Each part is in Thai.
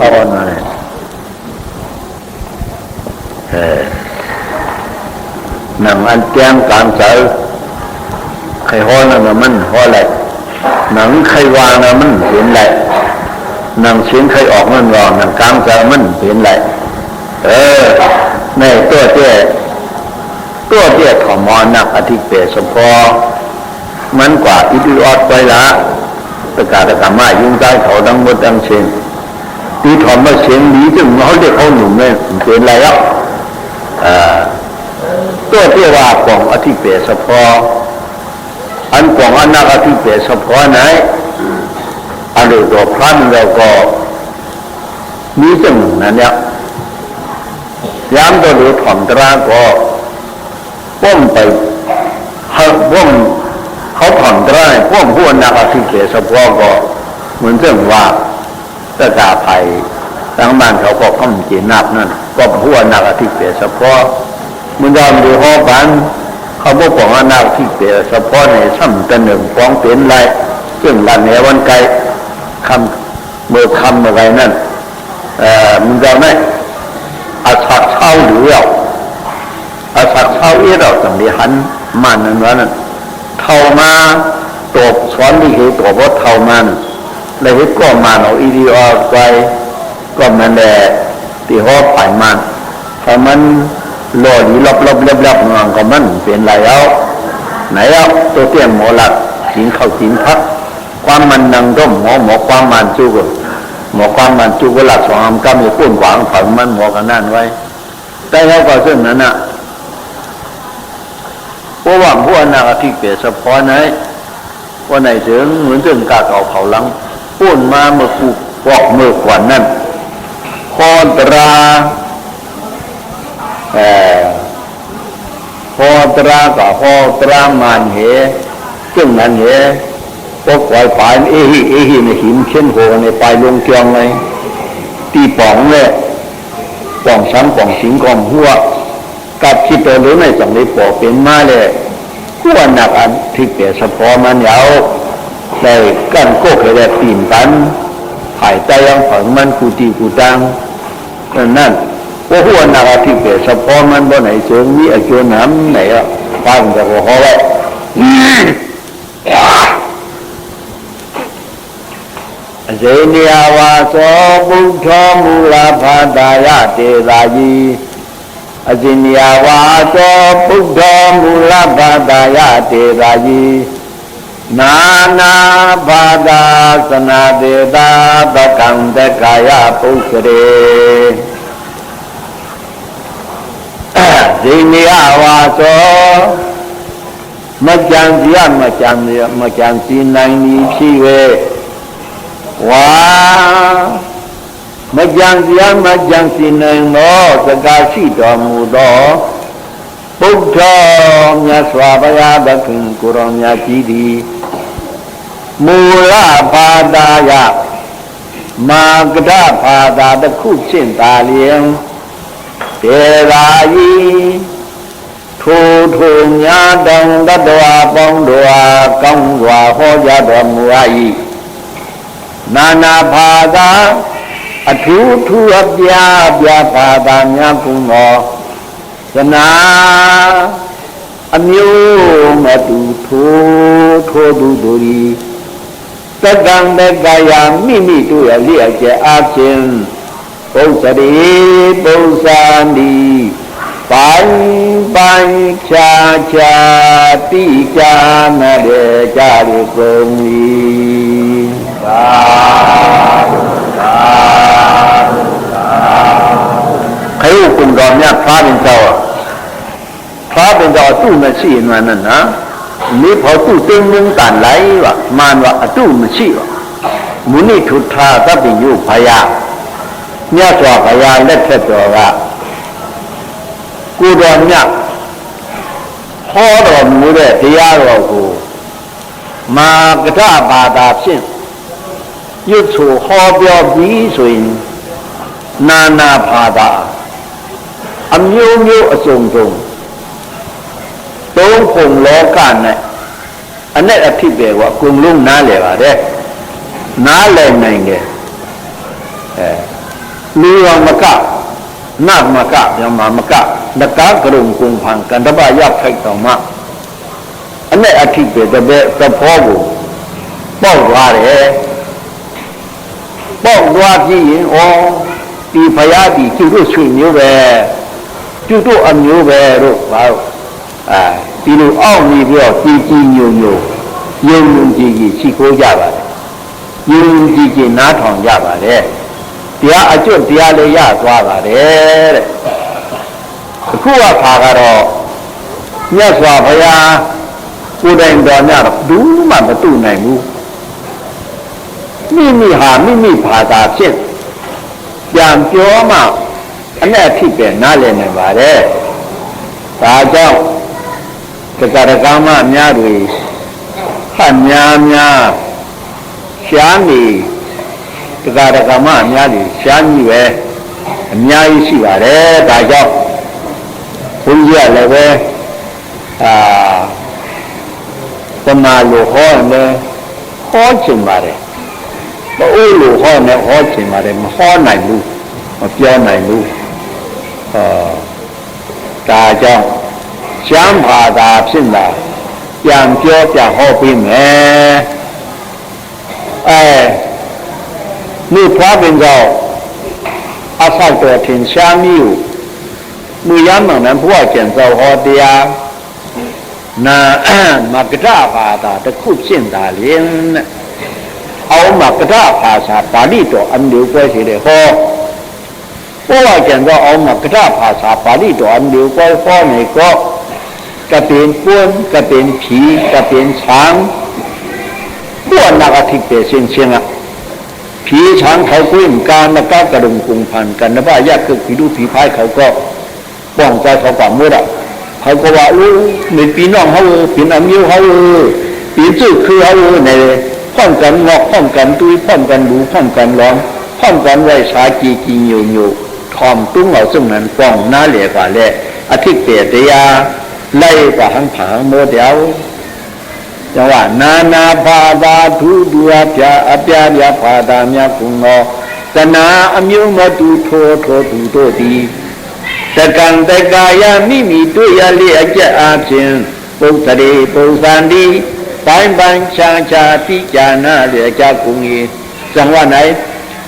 เอาหน่อยหนังอันแก้มกลางเสาใครห้อนะมันห้ออะไรหนังใครวางนะมันเห็นไรหนังเสียงใครออกมันวางหนังกลางเสามันเห็นไรในตัวเจ้าถมอนักอธิเปสพอมันกว่าอิทธิออดไปละประกาศกรรมะยุ่งใจเขาดังหมดดังเชนตีถอมมาเสียงดีจึงเขาเรียกเขาหนุ่มเลยเป็นไรแล้วตัวเจ้าว่ากล่องอธิเปสพออันกล่องอันนักอธิเปสพอไหนอันเดียวตัวพระมันเราก็มีจึงนั่นเนี่ยย้ำตัวหรือถ่อมตราก็ป้อมไปป้อมเขาถ่อมตราป้อมผู้นักอธิเปสพอก็เหมือนเรื่องว่าตะกาภัยทั้งบ้านเขาก็ข้ามจีนับนั่นก็ผู้นักอธิเปสพอมันยอมดูห้อกันเขาบอกว่านักอธิเปสพอในซ้ำกันหนึ่งฟ้องเป็นไรซึ่งหลังเหวันไกลคำเมื่อคำอะไรนั่นมันยอมไหมอาศักเช่าหรืออาศักเช่าเราสังเดียหันมันนั่นว่านั่นเท่ามาตบสอนที่เหตุตบว่าเท่ามันเลยเหตุก็มาเอาอีดีออกไปก็มันแดดที่ห้อฝ่ายมันถ้ามันหล่อดีลับงานก็มันเป็นไรแล้วไหนแล้วตัวเตี้ยหมอหลักกินข้าวกินพักความมันนังร่มหมอความมันจูกหมอความมันจูกหลักสองอันก็มีปุ่นขวางฝังมันหมอกันนั่นไว้แต่แล้วก็ซึ่งนั้นน่ะเพราะว่าพวกนักอธิเปสพอไหนว่าไหนถึงเหมือนเรื่องกาเก่าเผาหลังปุ่นมาเมื่อกูปอกเมื่อขวัญนั่นคอตราพอตรากับพอตรามันเหซึ่งนั้นเหพวกควายฝ่ายเอหิในหิมเช่นโหในปลายลงเกียงเลยตีป่องเลยป่องช้ำป่องสิงกองหัวกับคิดตัวรู้ในสังเวยปอกเป็นมาเลยหัวหนักอันที่เปรียบเฉพาะมันยาวได้กั้นโคกเลยปีนกันหายใจยังฝังมันกูตีกูตังนั่นว่าหัวหนักที่เปรียบเฉพาะมันบ่ไหนเชิงนี้ไอ้โจน้ำไหนอ่ะฟังจากหัวเขาไว้เจนิยวาโสปุถโธมูลภาตายะเตรายีอเจนิยวาโสปุถโธมูลภาตายะเตรายีนานาภาดาสนาเดตาตะกังเตกายะปุสเรเจนิยวาโสมจังเสียมจังสีนังนี้พี่เวว้ามจังเสียมจังสีนังโนสกาสีดอมูดอพุทโธญาสวาปยาบัคิงกุรองญาจีดีมูลภาดายะมากดาภาดาตะคุเส้นตาเลียงเตรายีทูญาดังดัดวาปองดัวกังวาโหยาดอมัวยีนานาภาดาอทุอัปยาภาดาญาปุโนสนาอมิวมาดูโทดูดุรีตะกังเตกายามิตุยเลียเจอาเชนปุสรีปุสานีปัญชาติจานะเดจาริกงลีสาใครอุกุมดอมเนี่ยพระเป็นเจ้าตู้มาชี้นั่นนะนี่พอตู้เต็งนึงตันไหลวะมันวะตู้มาชี้วะมุนีทุทธาสัพพิยุพยาเนี่ยสวาพยาเล็กแค่ตัวว่ากูดอนเนี่ยဟောတော်မူတဲ့တရားတော်ကိုမာကထဘာသာဖြင့်ရွတ်ဆိုဟောပြောပြီးဆိုရင်နာနာဘာသာအမျိုးမျိုးအစုံသုံးသုံးပုံလောကနဲ့အနဲ့အဖြစ်ပဲကွာအကုန်လုံးနားလည်ပါတယ်နားလည်နိုင်တယ် เรือมากะนาคมากะยามามากะนักกากรุงกุงพังกันตบะยักษ์ไข่ต่อมาอันนี้อธิเปตเบตะพ่อบุပေါက်သွားတယ်ပေါက်သွားပြီးရင်ဩဒီဘုရားဒီကျုပ်တို့ဆွေမျိုးပဲကျုပ်တို့အမျိုးပဲတို့ဘာဒီလိုအောက်နေပြီးတော့ကြည်ကြည်ညိုညိုယုံယုံကြည်ကြည်ရှိခိုးကြပါတယ်ယုံယုံကြည်ကြည်နားထောင်ကြပါတယ်တရားအကျွတ်တရားလေးရသွားပါတယ်တဲ့အခုကခါကတော့မြတ်စွာဘုရားကိုယ်တိုင်တော်များတော့ဘူးမှမတူနိုင်ဘူးမိမိဟာမိမိဘာသာဖြင့်ပြန်ပြောမှအနဲ့အဖြစ်ပဲနားလည်နိုင်ပါတယ်ဒါကြောင့်တရားဓမ္မများတွေဟတ်များရှားနေတရားဓမ္မများတွေရှားကြီးပဲအများကြီးရှိပါတယ်ဒါကြောင့်ဘုန်းကြီးကလည်းပဲပမာလိုဟောနေဟောချင်ပါတယ်မအိုးလိုဟောနေဟောချင်ပါတယ်မဟောနိုင်ဘူးမပြောနိုင်ဘူးဒါကြောင့်ရှမ်းဘာသာဖြစ်လာပြန်ပြောပြန်ဟောပေးမယ်မြို့ဖွားပင်ကြောင့်အဆောက်တော်ထင်ရှားမြို့မြို့ရမှန်နဲ့ဘုရားကျန်သောဟောတရားနာမကတဘာသာတစ်ခုဖြစ်တာလေအောင်မကတဘာသာပါဠိတော်အမျိုးပွဲရှိတယ်ဟောဘုရားကျန်သောအောင်မကတဘာသာပါဠိတော်အမျိုးပွဲဟောနေကောကပင်ပွန်းကပင်ဖြီကပင်ช้างพวกนักอธิเปเชียงเชียงอ่ะผีช้างเขากุ้งการนักกระดุมกุงพันกันนะว่ายากคือผีดูผีพายเขาก็ป้องใจเขากว่ามืดอ่ะเขาก็ว่ามีปีน้องเขาปีน้ำยิ้วเขาปีจื้อคือเขาในพ้องกันงอกพ้องกันตุ้ยพ้องกันดูพ้องกันร้องพ้องกันไว้สาจีจีโยโย่ทอมตุ้งเอาซึ่งนั้นป้องหน้าเหลี่ยกว่าแหละอธิเปตยาไล่กว่าหังผางโมเดลจังหวะนานาภาดาทุดูอาภาอภาญาภาดาမြတ်ကုံတော်သနာအမျိုးမတူထိုထိုသူတို့သည်တကံတကာယမိမိတွေ့ရလျက်အကျက်အားဖြင့်ပုဒ္ဓရေပုဇံတိပိုင်းပိုင်းခြားခြားတိကြနာလျက်ကြကုံ၏ဇံဝ၌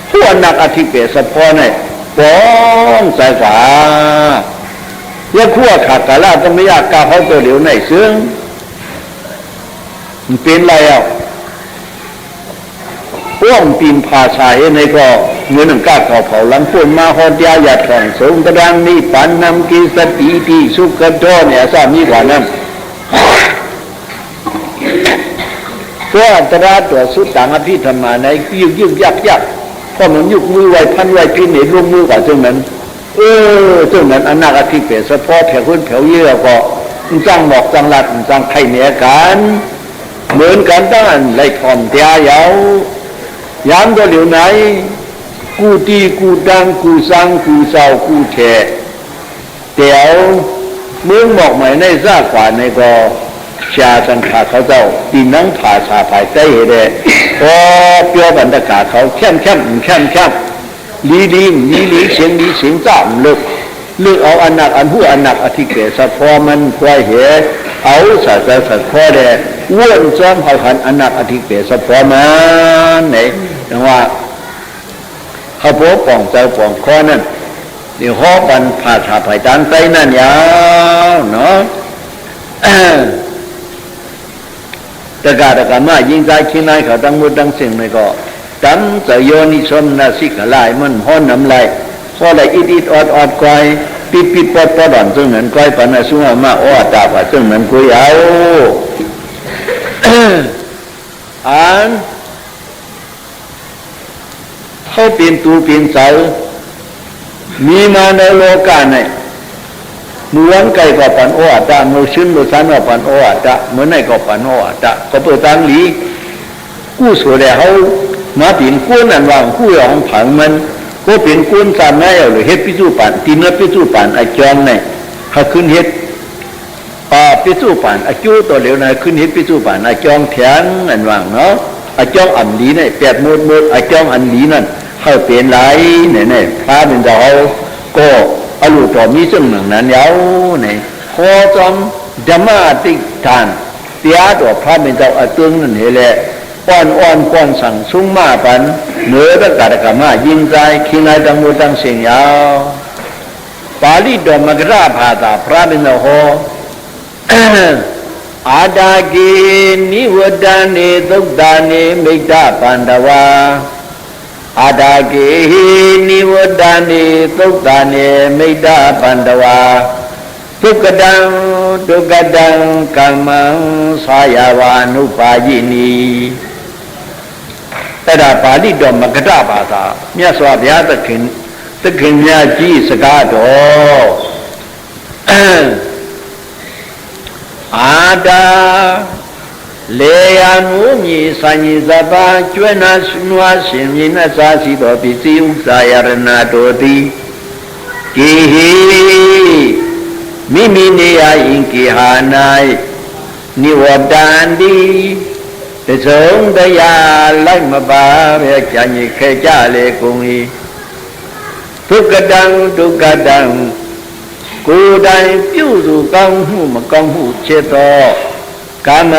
ผู้อนักอธิเปสพอ၌ป้องใส่ฝายะขั้วขาดกาลตมยากาเขาตัวเหลียวในซึ่งมันเป็นไรอ่ะป้องปีนภาษาเห็นในก็เหมือนหนังกาเขาเผาหลังฝนมาหอดยาหยาดของสงกระดังนี้ปันนำกิสติที่สุกกระโดเนี่ยสามีกว่านั้นตัวอัตราตัวสุดต่างอภิธรรมาในยุกยักเพราะมันยุกมือไว้พันไว้พินเห็นร่วมมือกว่าซึ่งนั้นซึ่งนั้นอนาคตที่เปลี่ยนเฉพาะแถวขึ้นแถวเยอะก็จังหมอกจังหลัดจังไข่เหนือกันเหมือนกันตั้งไรทอมเตียยาวยามตัวเหลียวไหนกูตีกูดังกูสังกูเศร้ากูแฉเดี๋ยวเมืองบอกใหม่ในซากกว่าในก็ชาสังขาเขาเจ้าตีนังขาชาภายใต้เหตุพอเปียวบรรดากาเขาเข้มลีเสียงจ้ามเลือกเอาอันหนักอันผู้อันหนักอธิเกศพอมันควายเหเอาสัตว์พอแดว้วนซ้อมเขาขันอันหนักอธิเกศพอมันไหนจังว่าเขาโป๊ะป่องใจป่องคอนั่นเดี๋ยวห้อปันผ่าฉาภายด้านใต้นั่นยาวเนาะตะการมายิงใจขี้นายเขาตั้งมุดตั้งสิ่งเลยก็ตั้งจะโยนิชมนาสิกลายมันห้อนน้ำลายพอเลยอิดอดก้อยปิดปอดด่อนซึ่งนั้นก้อยปันสุ่มมาอ้อตาป่าซึ่งนั้นกุยเอาเขาเปลี่ยนตูเปลี่ยนเสามีมาในโลกาในมือวันไก่ก็ปันอ้อตามือชื้นมือสันก็ปันอ้อตามือไหนก็ปันอ้อตาก็เปิดทางหลีกู้สวยแล้วเขามาเปลี่ยนกู้นั่นวางกู้ยองผังมันก็เป็นก้นสามแม่หรือเฮ็ดพิจูปันตีนแล้วพิจูปันไอจอมเนี่ยเขาขึ้นเฮ็ดพิจูปันไอจูตัวเหลวนะขึ้นเฮ็ดพิจูปันไอจองแทงอันว่างเนาะไอจองอันดีเนี่ยแปดโมดไอจองอันดีนั่นเ เขาเปลี่ยนไหลเนี่ยพระเป็นเราก็อรุตมีซึ่งหนึ่งนั้นยาวเนี่ยขอจอมธรรมะติทานเตียตัวพระเป็นเราตึงนั่นเหละอ่อนก้อนสั่งสุ่มมาปันเหนือตะการกรรมะยิงใจขิงไอตังมูตังเสียงยาวปาลีดอมกราภาตาพระเป็นเราโหอาดาเกนิวดานิตุกดานิมิตาปันดวาอาดาเกนิวดานิตุกดานิมิตาปันดวาทุกดังกัมมังสายาวานุปายินีแต่ถ้าปาลีดอมกราภาตาမြတ်စွာဘုရားသခင်မြတ်ကြီးစကားတော်အာတာလေယံမူမြည်ဆိုင်ရဇဘာကျွဲ့နာနွားရှင်မြည်နဲ့စားစီတော်ပစ္စည်းဥစ္စာယရဏတို့သည်ကေဟိမိမိနေရာယင်ကေဟာ၌နိဝတံတိတဆုံးတရားလိုက်မပါပဲကြာညိခဲကြလေကုန်၏ဒုက္ကတံကိုယ်တိုင်ပြုစုကောင်းမှုမကောင်းမှုဖြစ်သောကာမ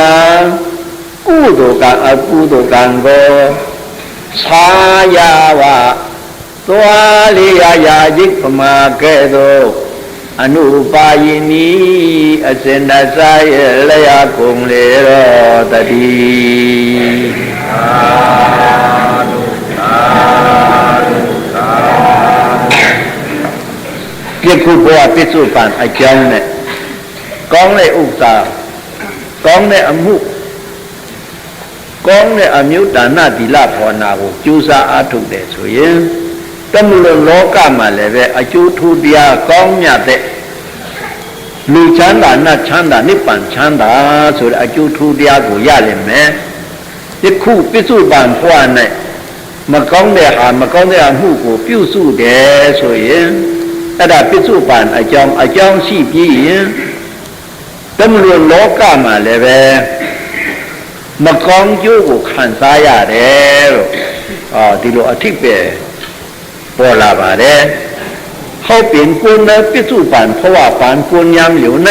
ကုသိုလ်ကံအကုသိုလ်ကံကိုသာယဝသွားလေရာရိပမာကဲ့သို့အနုပါယိနီအစင်တစာရဲ့လျာကုန်လေရောတတိပြခုဘောပစ္စုပန်အကြောင်းနဲ့ကောင်းတဲ့ဥစ္စာကောင်းတဲ့အမှုကောင်းတဲ့အမျိုးဒါနသီလဘာဝနာကိုကြိုးစားအားထုတ်တယ်ဆိုရင်တမလို့လောကမှာလည်းပဲအကျိုးထူးတရားကောင်းမြတ်တဲ့လူချမ်းသာနတ်ချမ်းသာနိဗ္ဗာန်ချမ်းသာဆိုတဲ့အကျိုးထူးတရားကိုရလိမ့်မယ်ဒီခုပစ္စုပန်ဘဝနဲ့မကောင်းတဲ့အမှုကိုပြုစုတယ်ဆိုရင်အဲ့ဒါပစ္စုပန်အကြောင်းရှိပြီးရင်တမလို့လောကမှာလည်းပဲမကောင်းကျိုးကိုခံစားရတယ်လို့ဒီလိုအထိပ္ပယ်ပေါ်လာပါတယ်เขาเป็นกุณะปิสุปันเพราะว่าปานกุญยามอยู่ใน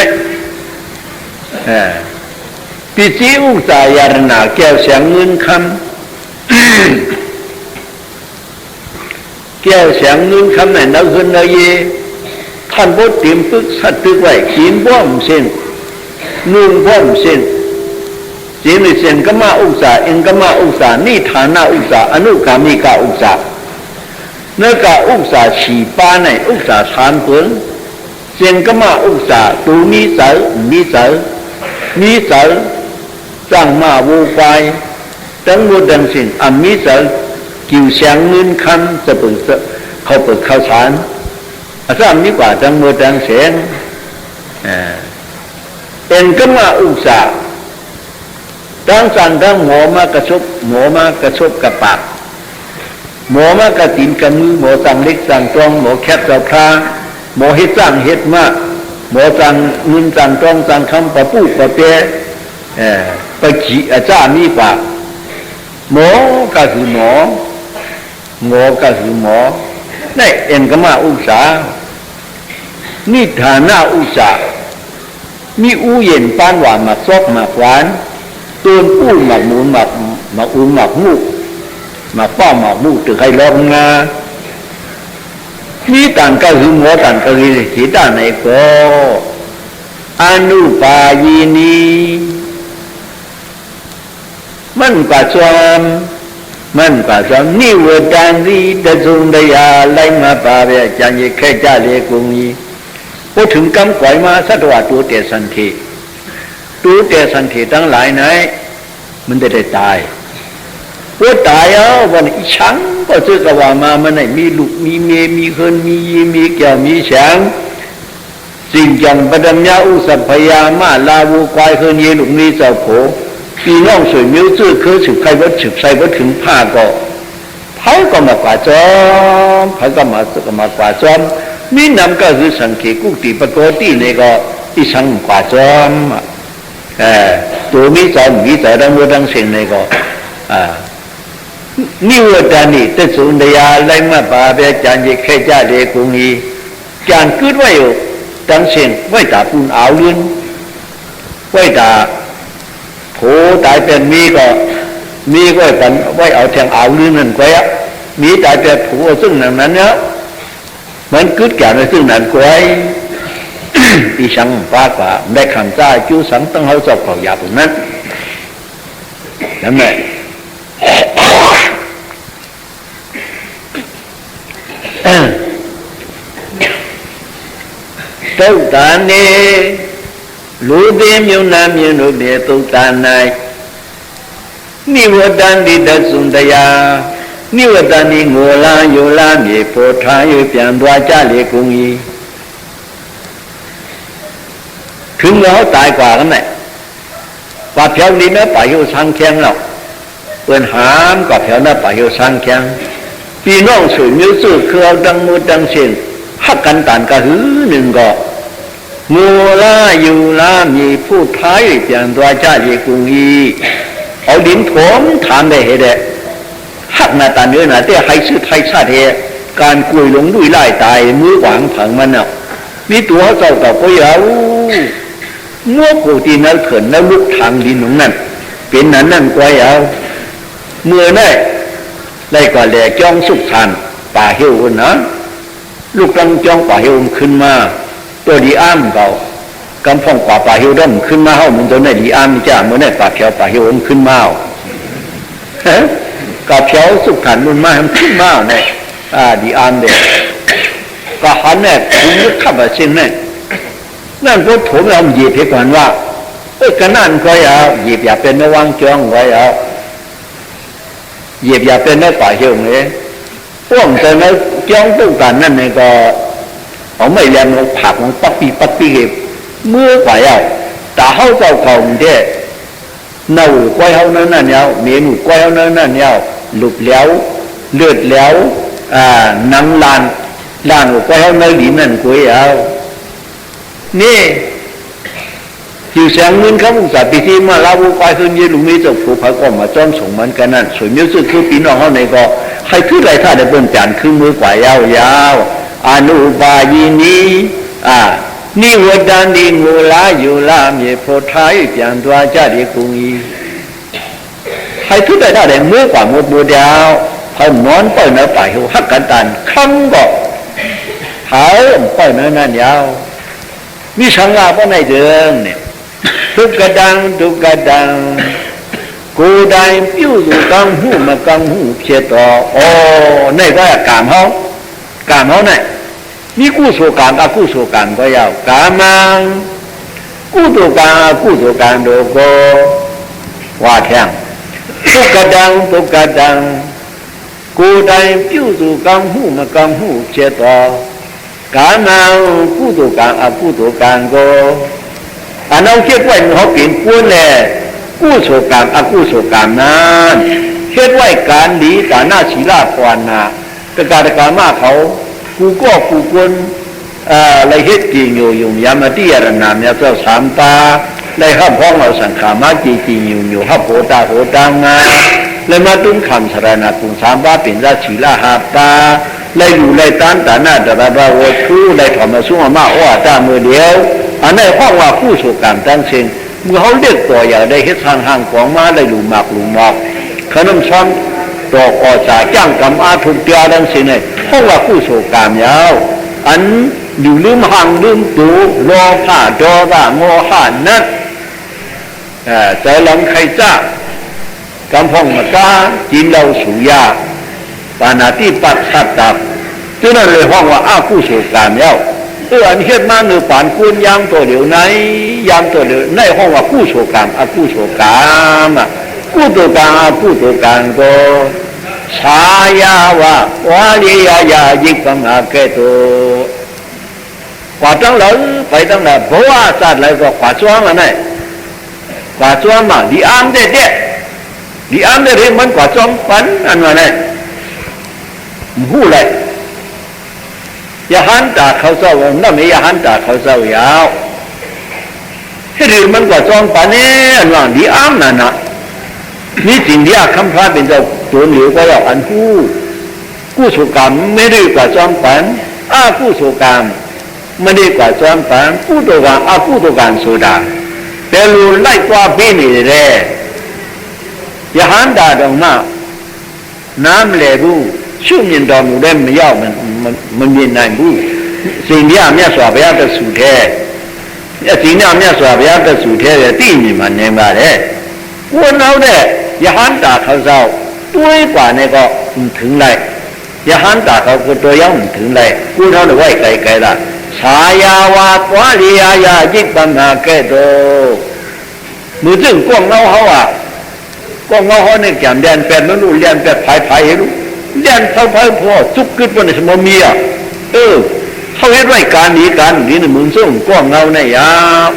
ปิจิอุสายารณาแก้วเสียงเงินคำแก้วเสียงเงินคำไหนนักเงินเยท่านบดเตรียมปึกสัตว์ตึกไว้ขีนบ้อมเส้นนุ่งบ้อมเส้นจีนเส้นก็มาอุสาเองก็มาอุสานี่ฐานะอุสาอนุกามิกาอุสาเนื้อกาอุสาฉีป้าในอุสาสานเปิงเสียงก็มาอุสาตูมีเสาจังมาวูไฟตั้งหมดดังสิ่งมีเสากิ่วเสียงเงินคำจะเปิดเขาเปิดข้าวสารอาจารย์นี่กว่าตั้งหมดดังเสียงเอ็นก็มาอุสาตั้งสั่งตั้งหมอมากระชบกระปากหมอมากระตินกระมือหมอสั่งเล็กสั่งตรองหมอแคบเจ้าพระหมอเฮ็ดสั่งเฮ็ดมากหมอสั่งเงินสั่งตรองสั่งคำปะปูปะเปปะจีอาจารย์นี่ป่ะหมอก็คือหมอก็คือหมอนี่เอ็นก็มาอุตสานี่ฐานะอุตสามีอู้เย็นปานหวานมาซอกมาหวานต้นปูหมักหมูหมักอุ้มหมักมูมาป้าหมักมูถึงใครลองงานี่ต่างก็คือหมอต่างก็คือสีต่างไหนก็อนุปายีนีมันกว่าซ้อมนิวตันดีตะซุงดยาไล่มาป่าเบียจันยิแค่จ่าเลกุงยีพูดถึงกำก่อยมาสัตว์ว่าตัวเตสันทีทั้งหลายไหนมันจะได้ตายว่าตายวันอีช้างก็ซื้อกว่ามามันไหนมีลูกมีเมียมีเฮือนมียีมีแก้วมีช้างสิ่งจังประดัมยาอุสัพพยามาลาวูควายเฮือนยีลูกนี้เจ้าโผพี่น้องสวยมิ้วจื้อคือฉึกใครวัดฉึกใส่วัดถึงผ้าก็เผาก็มากว่าจอมเผาก็มากว่าจอมนี่นำก็คือสังเกตกุฏิปกตินี่ก็อีสังกว่าจอมตัวมีจอมดังวัวดังเสียงนี่ก็ နိဝတ္တနိသစ္စုံတရားလိုက်မှတ်ပါပဲကြံကြီးခဲကြတယ်ကုန်ကြီးကြံကွတ်ဝဲရောတန်းစင်ဝိုက်တာပုန်အောင်လွန်းဝိုက်တာโผตายเป็นมีก็กันไว้เอาแทงเอาลื่นนั่นก็อ่ะมีตายเป็นผัวซึ่งนั้นเนี่ยมันกึศแก่ในซึ่งนั้นก็ไอ้อีสังปากว่าได้คำจ้าจูสังต้องเขาสอบของยาผมนั้นนั่นแหละတုတ်တန်နေလူသိမြုံနာမြင်တို့ပြေတုတ်တန်၌နိဝတ္တန်တိတသုန်တရားနိဝတ္တန်ဒီငိုလာယိုလာမြေပေါ်ထား၍ပြန်သွားကြလေကုန်၏ถึงแล้วตายกว่ากันไหมว่าเพียวนี้แม่ป่าหิวสังแข็งแล้วเปิ่นหามกับเพียวน่ะป่าหิวสังแข็งพี่น้องสวยมิ้วสู้คือเอาดังมูดังเส้นหักกันต่านกระหือหนึ่งก็งูล่าอยู่ล่ามีผู้ท้ายเปลี่ยนตัวจ้าเรียกุงอีเอาดินถมถามได้เหตุหักหน้าตาเนื้อหน้าแต่ให้ซื้อไทยชาติการกุยลงด้วยไล่ตายมือหวังผังมันเนาะมีตัวเจ้ากับก็ยาวงัวกูตีนั่นเขินแล้วลุกทางดินตรงนั้นเป็นนั่นก็ยาวเมื่อได้ได้ก็แหลกจ้องสุกทานป่าเหี่ยวนะลูกตั้งจ้องป่าเหี่ยวขึ้นมาตัวดีอ้ามเก่ากำพองป่าเหี่ยวด้มขึ้นมาเฮามันตัวไหนดีอ้ามจ้าเมื่อได้ป่าเขียวป่าเหี่ยวขึ้นมากับเขียวสุกทานมันมาขึ้นมาเนี่ยดีอ้ามเด็กก็หันเนี่ยคุณนึกขับมาเช่นเนี่ยนั่นก็ผมเราเหยียบให้ก่อนว่าก็นั่นก็อย่าเหยียบอย่าเป็นไม่วางจ้องไว้เอาเหยียบอย่าเป็นไม่ป่าเหี่ยวเลยพวกแต่ในจ้องตุ้งกันนั่นเนี่ยก็เอาไม่แรงเราผักมันปักปีเมื่อกว่าเอาแต่เขาเจ้าของเด้เน่าก้อยเขานั่นเนี่ยเมนูก้อยเขานั่นเนี่ยหลุดแล้วเลือดแล้วน้ำลานก้อยเขาในดินนั่นก้อยเอานี่อยู่เสียงเงินเขาอุตส่าห์ไปที่มาลาวุ้ยขึ้นยืนลุงนี้จะผูกพันก็มาจ้องส่งมันกันนั่นสวยมิ้วสุดคือปีน้องเขาในก็ใครขึ้นไรถ้าได้เบิ่งจานขึ้นมือกว่ายาวอนุบายีนีนิวตันดิงูลาอยู่ลามีโพธายเปลี่ยนตัวจ้าดีกุงอีใครขึ้นไรถ้าได้มือกว่าหมดบัวเดียวเขานอนเปิดเนื้อป่าหิวหักกันตันคำก็หายเปิดเนื้อนั่นยาวมีสังฆาเพราะในเดิมเนี่ยทุกกระดังกูได้ปิ้วอยู่กังหูมากังหูเพียต่อในก็กามเขาเนี่ยมีกู้โศการกู้โศการก็ยาวกามังกู้ตัวการโดโกว่าแข่งทุกกระดังกูได้ปิ้วอยู่กังหูมากังหูเพียต่อกามังกู้ตัวการก็อันนั้นเชื่อว่าเขาเปลี่ยนกู้เนี่ยกู้โศการกู้โศการนั้นเชื่อว่าการดีแต่หน้าศีลาภาวนาแต่การมาเขากูกวนอะไรเฮ็ดจริงอยู่ยามาที่อรนามเนี่ยเจ้าสามตาได้ข้ามพ้องเราสังขามาจริงอยู่ข้าโหตังงาเลยมาตุ้งคำสารนาตุ้งสามตาเป็นราศีลาหาตาเลยอยู่เลยตันแต่หน้าแต่ละวัตถุเลยถอดมาสู้มาว่าตามือเดียวอันนี้ห้องว่าผู้โศการตั้งเชิงเมื่อเขาเรียกตัวอย่างได้เฮ็ดทางห่างของมาได้หลุมหมอกขนมซ้ำตัวก่อจ่าจ้างกำอาทุกเดียวตั้งเชิงเลยห้องว่าผู้โศการยาวอันอยู่ลืมห่างลืมตูรอผ้าดอว่าโมห่านั่นใจหลังใครจ้ากำพองมากากินเหล้าสูยาปานาที่ปัดสัตตับฉะนั้นเลยห้องว่าผู้โศการยาวอันเฮ็ดมาเนื้อป่านกุนยามตัวเดียวในห้องว่ากู้โศการกู้ตัวการก็ชายาวาวาลียายิกปังอาเกโตกว่าจังเลยไปจังเลยเพราะว่าสัตว์อะไรก็กว่าจ้วงอะไรกว่าจ้วงมาดีอ้ามเด็ดมันกว่าจ้วงปันอันว่าเนี่ยหูเลยอย่าหันตาเขาเศร้านั่นไม่อย่าหันตาเขาเศร้ายาวให้ดูมันกว่าจ้องปานนี้อันว่าดีอ้ามนั่นนะนี่จริงที่คำพระเป็นเจ้า ตัวเหลียวก็要安护กุศลกรรมไม่ได้กว่าจอมฝันอากุศลกรรมไม่ได้กว่าจอมฝันกุศลกรรมอากุศลกรรมสุดาแต่รู้ไล่กว่าพี่นี่เลยยหันดาดองมาน้ำเหลวชุ่มยินดอมูได้ไม่ยาวมันมีนายบูสิ่งที่อาเมียสวาบยาตะสุเทสิ่งที่อาเมียสวาบยาตะสุเทเลยตีมีมันเนี่ยมาเลยวันเอาเนี่ยยหันดาเขาเจ้าตัวกว่าเนี่ยก็ถึงไรยหันดาเขาก็ตัวยังถึงไรกูเท่าไหร่ไกลละสายาวาตัวเรียยาจิตปัญหาแก่ตัวมือจึงกว้างเอาเขาอ่ะกว้างเอาเขาเนี่ยแก่มแดนแปดมันรู้เรียนแปดภายรู้เรียนเท่าพอจุกขึ้นบนสมมีอ่ะเขาเห็นไว้การนี้นี่มึงส่งกว้างเอาเนี่ยยา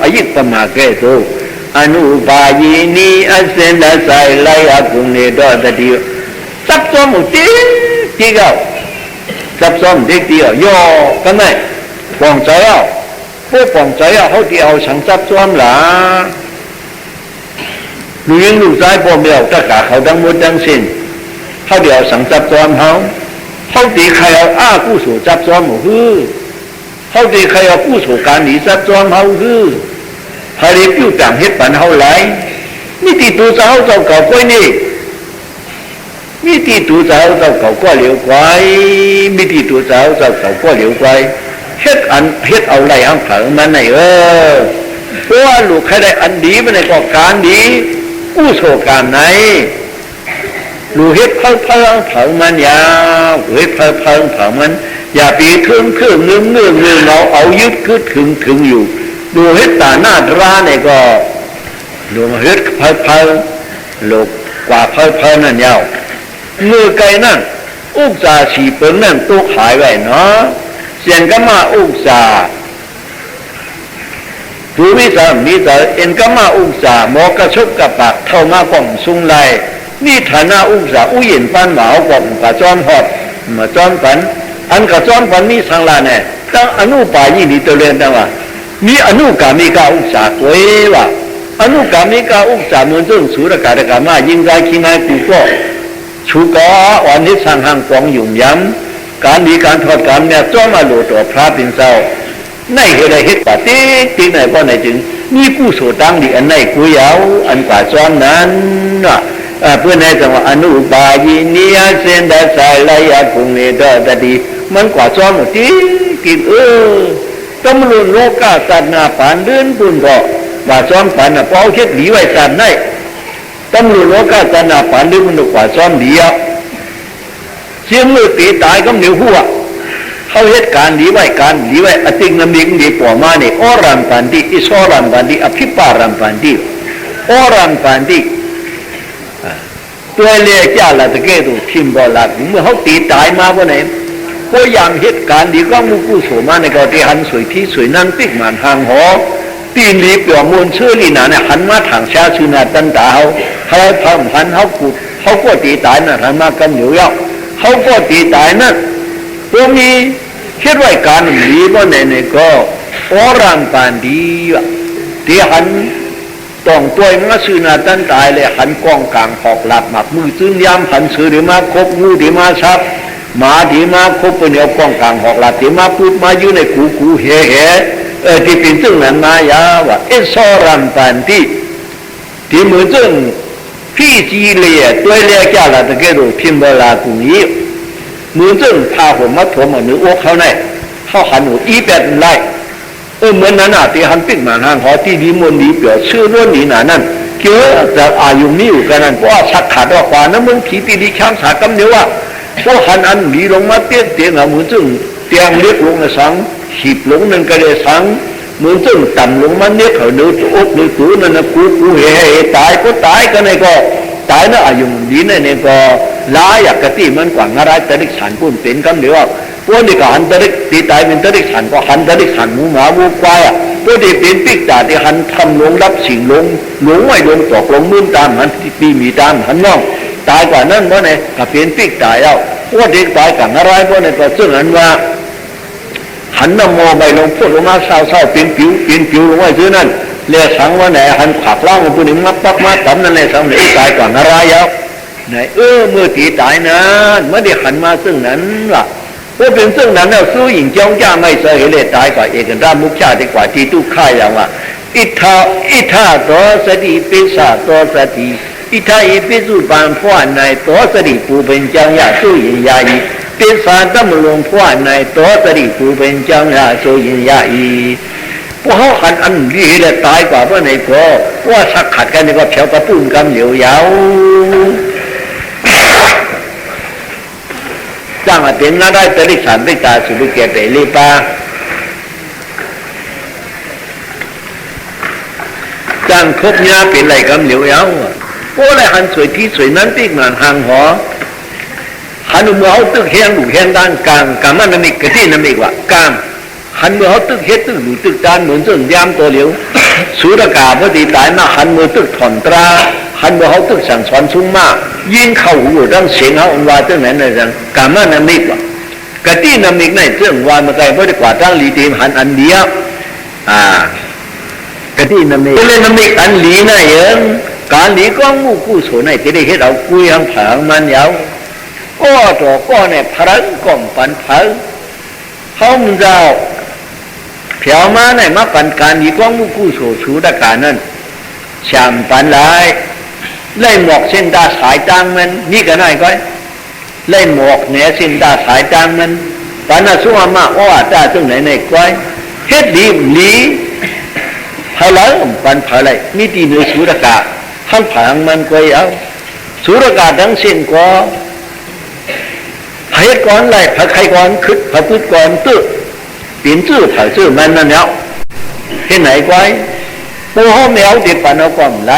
อายิตปัญหาแก่ตัวอนุบายีนีอัศนสไซไลอากุงเนดอตติซับซ้อนหมดจีเก้าซับซ้อนเด็กเดียวย่อกันไหมปองใจอ่ะพวกปองใจอ่ะเขาที่เอาสังซับซ้อนหล่ะลูกยิงลูกชายพ่อแม่ตะกาเขาทั้งหมดทั้งสิ้นเขาเดียวสังซับซ้อนเขาตีใครเอากู้สู่ซับซ้อนหมดเขาตีใครเอากู้สู่การหนีซับซ้อนเขาใครเรียกอยู่ต่างเหตุปัญหาไหลนี่ตีตัวเจ้าเก่าก้อยนี่ตีตัวเจ้าเก่าก้อยเหลียวก้อยมีตีตัวเจ้าเก่าก้อยเหลียวก้อยเฮ็ดเอาไหลอังเผามันไหนเพราะว่าลูกใครได้อันดีมันในก็การดีกู้โศการไหนลูกเฮ็ดเพิ่งเผามันยาวเฮ็ดเพิ่งเผามันอย่าปีเครื่องเงื่อนเอายึดถึงอยู่ดูเฮ็ดตาหน้าร้านเนี่ยก็ดูเฮ็ดเพิ่งลูกกว่าเพิ่งนั่นยาวมือไก่นั่นอุกษาฉีเปิงนั่นตัวขายไว้เนาะเสียงก็มาอุกษาดูวิสามีแต่เอ็นก็มาอุกษาหมอกระชกกับปากเท่ามากล่องซุงไลนี่ฐานะอุกษาอุเย็นปันหมากล่องกระจอมหอบมาจอมปันอันกระจอมปันนี่สังลาเนี่ยตั้งอนุปายีนี่ตัวเรียนตั้งว่ามีอนุกามิกาอุกษาตัวว่าอนุกามิกาอุกษาเหมือนเรื่องสุรกาศกามายิงใจขี้ไม้กูก็ชูกอวันนี้สังหังกองหยุ่มย้ำการดีการทอดการเนี่ยจ้องมาโหลตัวพระเป็นเจ้าในเหตุใดเหตุปฏิทินไหนก็ไหนจึงมีกู้โสตังดีอันไหนกุยเอาอันกว่าซ้อนนั้นเพื่อนในจังหวะอนุบายีนียเซนดาสายไลยาคุงเนดอตดีมันกว่าซ้อนหมดที่กินตำรวจโลกาสัตนาปานเดินปุ่นก็ว่าซ้อนปานเป้าเช็ดหลีไว้สันได้ตำรวจโลกาสัตนาปานเดินมันกว่าซ้อนเดียวเสียงมือตีตายก็เหนียวหัวเขาเหตุการณ์ดีไว้อติงนมิงดีปวมาเนี่ยอรัมปันดีอิสอรัมปันดีอภิปารัมปันดีอรัมปันดีตัวเลี้ยจ้าละตะเกียบทิมบอลละเมื่อเขาตีตายมาวันไหนก็ยังเหตุการณ์ดีก็มุกุโสมาในก็ที่หันสวยที่สวยนั่งติ๊กมันห่างหอตีนลีเปียวมวลเชื่อลีนาเนี่ยหันมาทางชาชุนาตันตาเขาทำหันเขากุดเขาก็ตีตายนะหันมากันเหนียวยาวเขาก็ตีตายนะตรงนี้คิดว่าการหนีบ่เนี่ยก็อรังปานดีว่ะที่หันต้องตัวมาซื้อนาตันตายเลยหันกองกลางหอกหลับหมักมือตื้นยามหันซื้อดีมาครบงูดีมาชับหมาดีมาครบเป็นเอากองกลางหอกหลับดีมาพูดมาอยู่ในกูเฮ่ที่เป็นซึ่งนั้นมายาว่าเอสอรังปานดีที่มือซึ่งพี่จีเลียตัวเลียจ้าละตะเกียบพิมพ์เวลาตรงนี้มือซึ่งพาผมมาถ่วงมาเนื้ออกเขาเนี่ยเขาหันหัวอีแปดไล่เหมือนนั้นที่หันปิดมาห่างหอที่ดีมนดีเปล่าชื่อล้วนดีหนานั่นเกี่ยวกับอายุมีอยู่กันนั่นเพราะว่าชักขาดว่าขวานั้นมึงผีตีดีข้ามสากำเดียวว่าพวกหันอันมีลงมาเตี้ยมือซึ่งเตียงเล็กลงในสังหีบลงนั่นก็เลยสังมือซึ่งต่ำลงมาเนี่ยเขาเนื้ออกเนื้อตัวนั่นนะกูเฮ่ตายก็ตายกันเลยก็ตายนะอายุดีเนี่ยก็ล้าอยากกะตีมันกว่างอะไรแต่ดิฉันพูดเป็นคำเดียวว่าพวกนี้ก็หันแต่ดิตีตายเป็นแต่ดิฉันก็หันแต่ดิฉันหมูหมาวัวควายพวกที่เป็นปิกตาที่หันทำลงรับสิ่งลงไม่ลงตกลงมือตามหันปีมีตามหันน้องตายกว่านั้นเพราะไหนก็เป็นปิกตายแล้วพวกที่ตายกันอะไรเพราะไหนก็ซึ่งอันว่าหันน้ำมอใบลงพูดลงมาเศร้าเป็นผิวลงไว้ซื้อนั่นเรียกสังว่าไหนหันขับเล่ามันพูดถึงมัดปักมาตำนั่นเลยสังเลยตายก่อนอะไรแล้ว ไหนเมื่อตีตายนั้นเมื่อได้หันมาซึ่งนั้นล่ะว่าเป็นซึ่งนั้นแล้วสู้หญิงจ้องจ้าไม่เสยเลยตายกว่าเอกรามุขชาติกว่าที่ตุข่าอย่างว่าอิทาตัวสติปิสาตัวสติอิทาอิปิสุปันพ่อในตัวสติปูเป็นจังยาสู้หญิงยาอีปิสาตั้มลงพ่อในตัวสติปูเป็นจังยาสู้หญิงยาอีพวกเขาขันอันดีเลยตายกว่าเมื่อไหร่ก็ว่าสักขัดกันนี่ก็เฉียวกระปุ่นกำเหลียวยาวจ้างเป็นน่าได้ตริสันติตาสุริเกตเลีปาจ้างครบยาเป็นไรกำเหลียวยาวโอ้ไรหันสวยที่สวยนั้นติ๊กมันห่างหอหันมือเขาตึกเฮียงหลุดเฮียงด้านกลางกามันน้ำอีกกระที่น้ำอีกว่ากลางหันมือเขาตึกเฮ็ดตึกหลุดตึกจานเหมือนเส้นยามตัวเหลียวสุรกาพอดีตายมาหันมือตึกถอนตราหันมือเขาตึกสั่งสอนชุ่มมากยิงเข้าหูดังเสียงเขาอันว่าตึกไหนนั่นจังกามันน้ำอีกว่ากระที่น้ำอีกในเรื่องว่ามาไกลพอดีกว่าตั้งลีตีมหันอันเดียวกระที่น้ำอีกก็เลยน้ำอีกอันลีน่ะเองการหลีก้องมู่กู้โสในที่ได้เห็นเอากุยหังผางมันยาวก็ตัวก็ในพลังก่อมปันเผาเขามึงเจ้าเผียวมาในมาปันการหลีก้องมู่กู้โสชูดการนั้นชามปันหลายไล่หมอกเส้นตาสายจางมันนี่ก็น่อยก้อยไล่หมอกเหนือเส้นตาสายจางมันปันน่ะสู้มาอ้อตาตรงไหนในก้อยเฮ็ดดีหลีพลังปันเผาไรมีตีเนื้อชูดกาทั้งผางมันก็เอาสุรกาทั้งสิ้นก็ให้ก่อนไรพระใครก่อนคึดพระพุทธก่อนตื้อปีนตื้อถ่ายตื้อมันนั่นแล้วที่ไหนไว้ปูห้องแมวเด็กปันเอาก่อนไร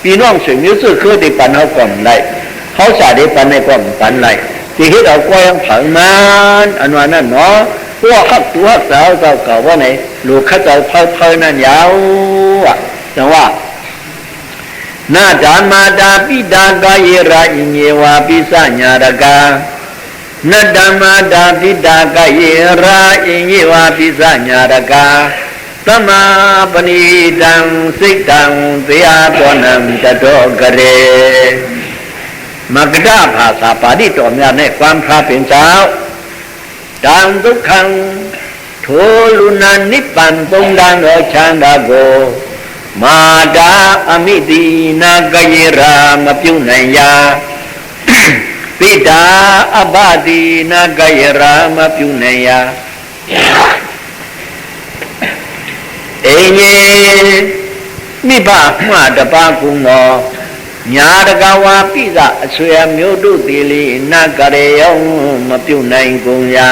ปีน้องเสียงนิ้วซื้อคือเด็กปันเอาก่อนไรเขาสาเด็กปันในก่อนปันไรที่เฮ็ดเอาก้อยผางมันอันว่านั่นเนาะพวกขับตัวสาวเจ้าเก่าว่าไหนลูกข้าเจ้าเพลินนั่นยาวอ่ะจังว่านาจามาดาปิดากายราอิเยวาปิสัญญารกานาดามาดาปิดากายราอิเยวาปิสัญญารกาตมาปณิตังสิตังเตียตัวนังตะโตกเรมักดาภาษาปาดิตอมยาในความพระเป็นเจ้าดังทุกขังโทลุนันนิพพันตงดังอชันดาโกมาดาอมิตีนากายรามพิวนัยยาปิดาอบาดีนากายรามพิวนัยยาเอเยมิบามาดปาคุงอညာတကဝါပိစအဆွေမျိုးတို့တိလိနကရေယောမပြုတ်နိုင်ကုန်ရာ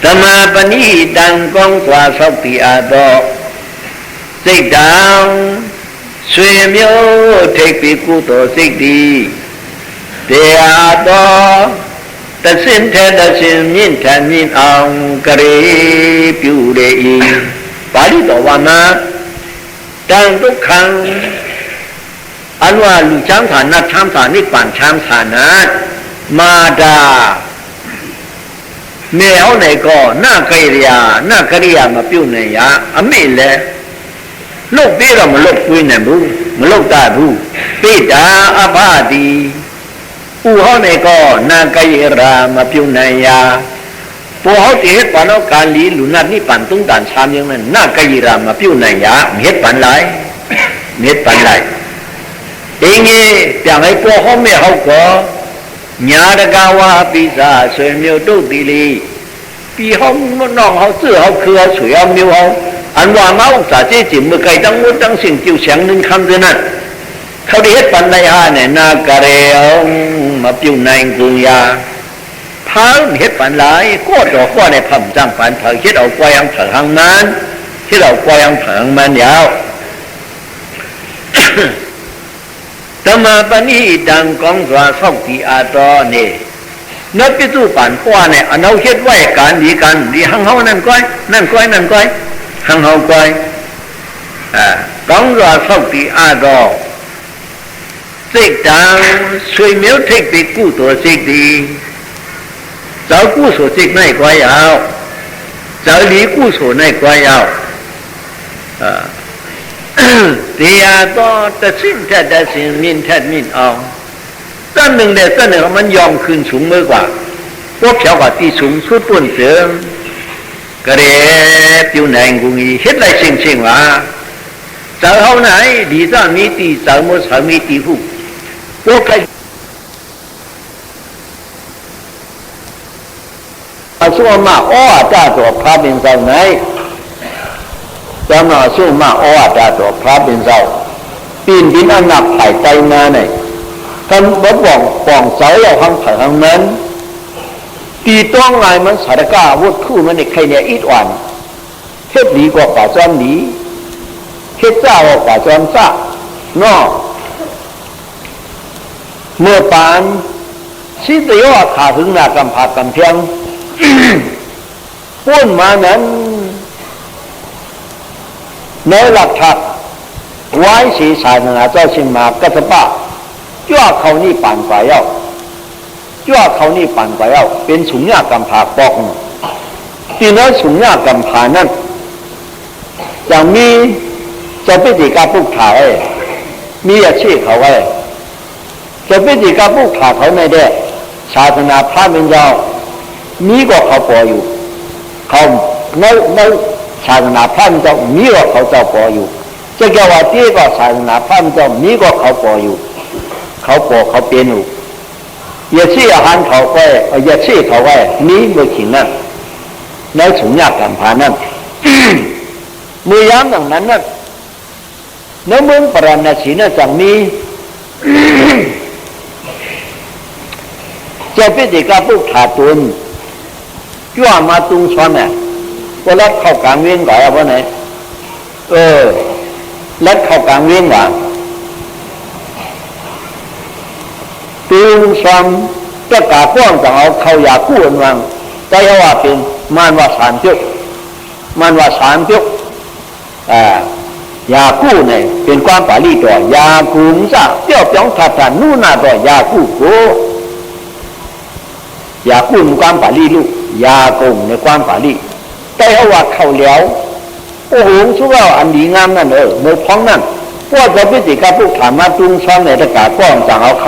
ဓမ္မပဏိတံကောင်းစွာဆောက်တည်အပ်သောစိတ်တံဆွေမျိုးထိပ်ပြီးကုသိုလ်စိတ်တည်တရားတော်တဆင့်ထဲတဆင့်မြင့်ထန်မြင့်အောင်ကရေပြုလေ၏ပါဠိတော်ဝါမှာတံဒုက္ခံအနဝလူချမ်းသာနတ်ချမ်းသာနိဗ္ဗာန်ချမ်းသာနာမာတာမေဟောနေကောနကိရိယာနကရိယာမပြုတ်နိုင်ရအမိလဲလုတ်ပြီးတော့မလုတ်ကွေးနိုင်ဘူးမလုတ်တတ်ဘူးပိတာအဘတိဥဟောနေကောနကိရိယာမပြုတ်နိုင်ရပေါ်ဟောတိဟေပနောကာလီလူနာနိဗ္ဗာန်သုံးတန်3မျိုးနဲ့နကိရိယာမပြုတ်နိုင်ရမြစ်ပန်လိုက်မြစ်ပန်လိုက်အင်းကြီးပြန်လိုက်ပေါ်ဟောမေဟောကောညာတကဝါပိစာဆွေမျိုးတို့တိလိပြီးဟောနောင်ဟော自好科ဆွေအောင်မျိုးဟောအန်ဝါမောစာစေจิมไก่ตั้งวตั้งสิ่งจิวเสียงนึงคำเท่านั้นเขาได้เฮ็ดปันในหาเนี่ยนากะเรองมาပြုတ်နိုင်ကုန်ရာพาเฮ็ดปันหลายก็ดอกก็ในพำจังปันเผาเฮ็ดเอากวยังเผาหางมันเฮ็ดเอากวยังเผาหางมันยาวธรรมปณิตังกองสวาဆောက်တည်အပ်သောနေနတ်ပိစုပန်ပွားနဲ့အနောက်เฮ็ดไว้การดีกันดีหังเฮานั่นก้อยนั่นก้อยนั่นก้อยหังเฮาก้อยกองสวาဆောက်တည်အပ်သောစိတ်တံဆွေမျိုးထိပ်ပြီးကုသိုလ်စိတ်တည်找故所这那一关要，找离故所那一关要， เดียก็แต่สิ้นแท้แต่สิ้นมินแท้มินเอาต้นหนึ่งเด็ดต้นหนึ่งมันยอมขึ้นสูงมือกว่าพวกเฉาว่าที่สูงสุดปุ่นเสือกระเด็บอยู่ในกุงีเฮ็ดไรเชิงๆว่าเจอเขาไหนดีจ้ามีตีเจอมือเจอมีตีหูพวกใคร说嘛，偶尔大做爬边上来，咱们说嘛，偶尔大做爬边上，边边安那排在那呢，跟不往走要行排行门，地当来มันสถานการณ์วุฒิคู่มันในใครเนี่ยอีกวันเฮ็ดดีกว่าป่าจอมดีเฮ็ดเจ้ากว่าป่าจอมซ่าเนาะเมื่อปานสิเดียวขาถึงหน้ากำผากำเพียงพูดมานั้นในหลักฐานไว้สีสายนาเจ้าชิงมากัตปะจ้าเขานี่ปั่นไปแล้วจ้าเขานี่ปั่นไปแล้วเป็นสุญญากรรมผาปอกที่นั้นสุญญากรรมผานั้นจะมีจะเป็นติกาปุกถ่ายมีอาชีพเขาไว้จะเป็นติกาปุกถ่ายเขาไม่ได้ศาสนาพระเป็นเจ้ามีก็เขาปล่อยอยู่เขาในศาสนาพระเจ้ามีก็เขาเจ้าปล่อยอยู่จะแก้ว่าที่ก็ศาสนาพระเจ้ามีก็เขาปล่อยอยู่เขาปล่อยเขาเป็นอยู่อย่าชี้อาหารเขาไว้อย่าชี้เขาไว้นี้เมื่อขิงนั้นในสุญญากรรมผานั้นมือย้ำอย่างนั้นนั้นในเมืองปราณสีนั้นจังมีจะเป็นติกาปุกขาตุนจ้ามาตุงซ้อนเนี่ยว่าลัดเข้ากลางเวียงก่อนเอาไว้ไหนลัดเข้ากลางเวียงก่อนตุงซ้อนจะกาป้องจะเอาเขาอยากกู้อันวังแต่ว่าเป็นมันว่าสารเจ้ามันว่าสารเจ้ายากู้เนี่ยเป็นความปาลีตัวยากู้มิซ่าเจ้าเปียงทัดทันนู่นน่ะตัวยากู้โกยากู้มีความปาลีลูกยากงในความปาลีแต่เอาว่าเขาแล้วโอ้โหชั่วอันดีงามนั่นในท้องนั่นพวกจะพิจิกาพวกถามมาตุงซ้อนในตะกาก้อนจังเอาเ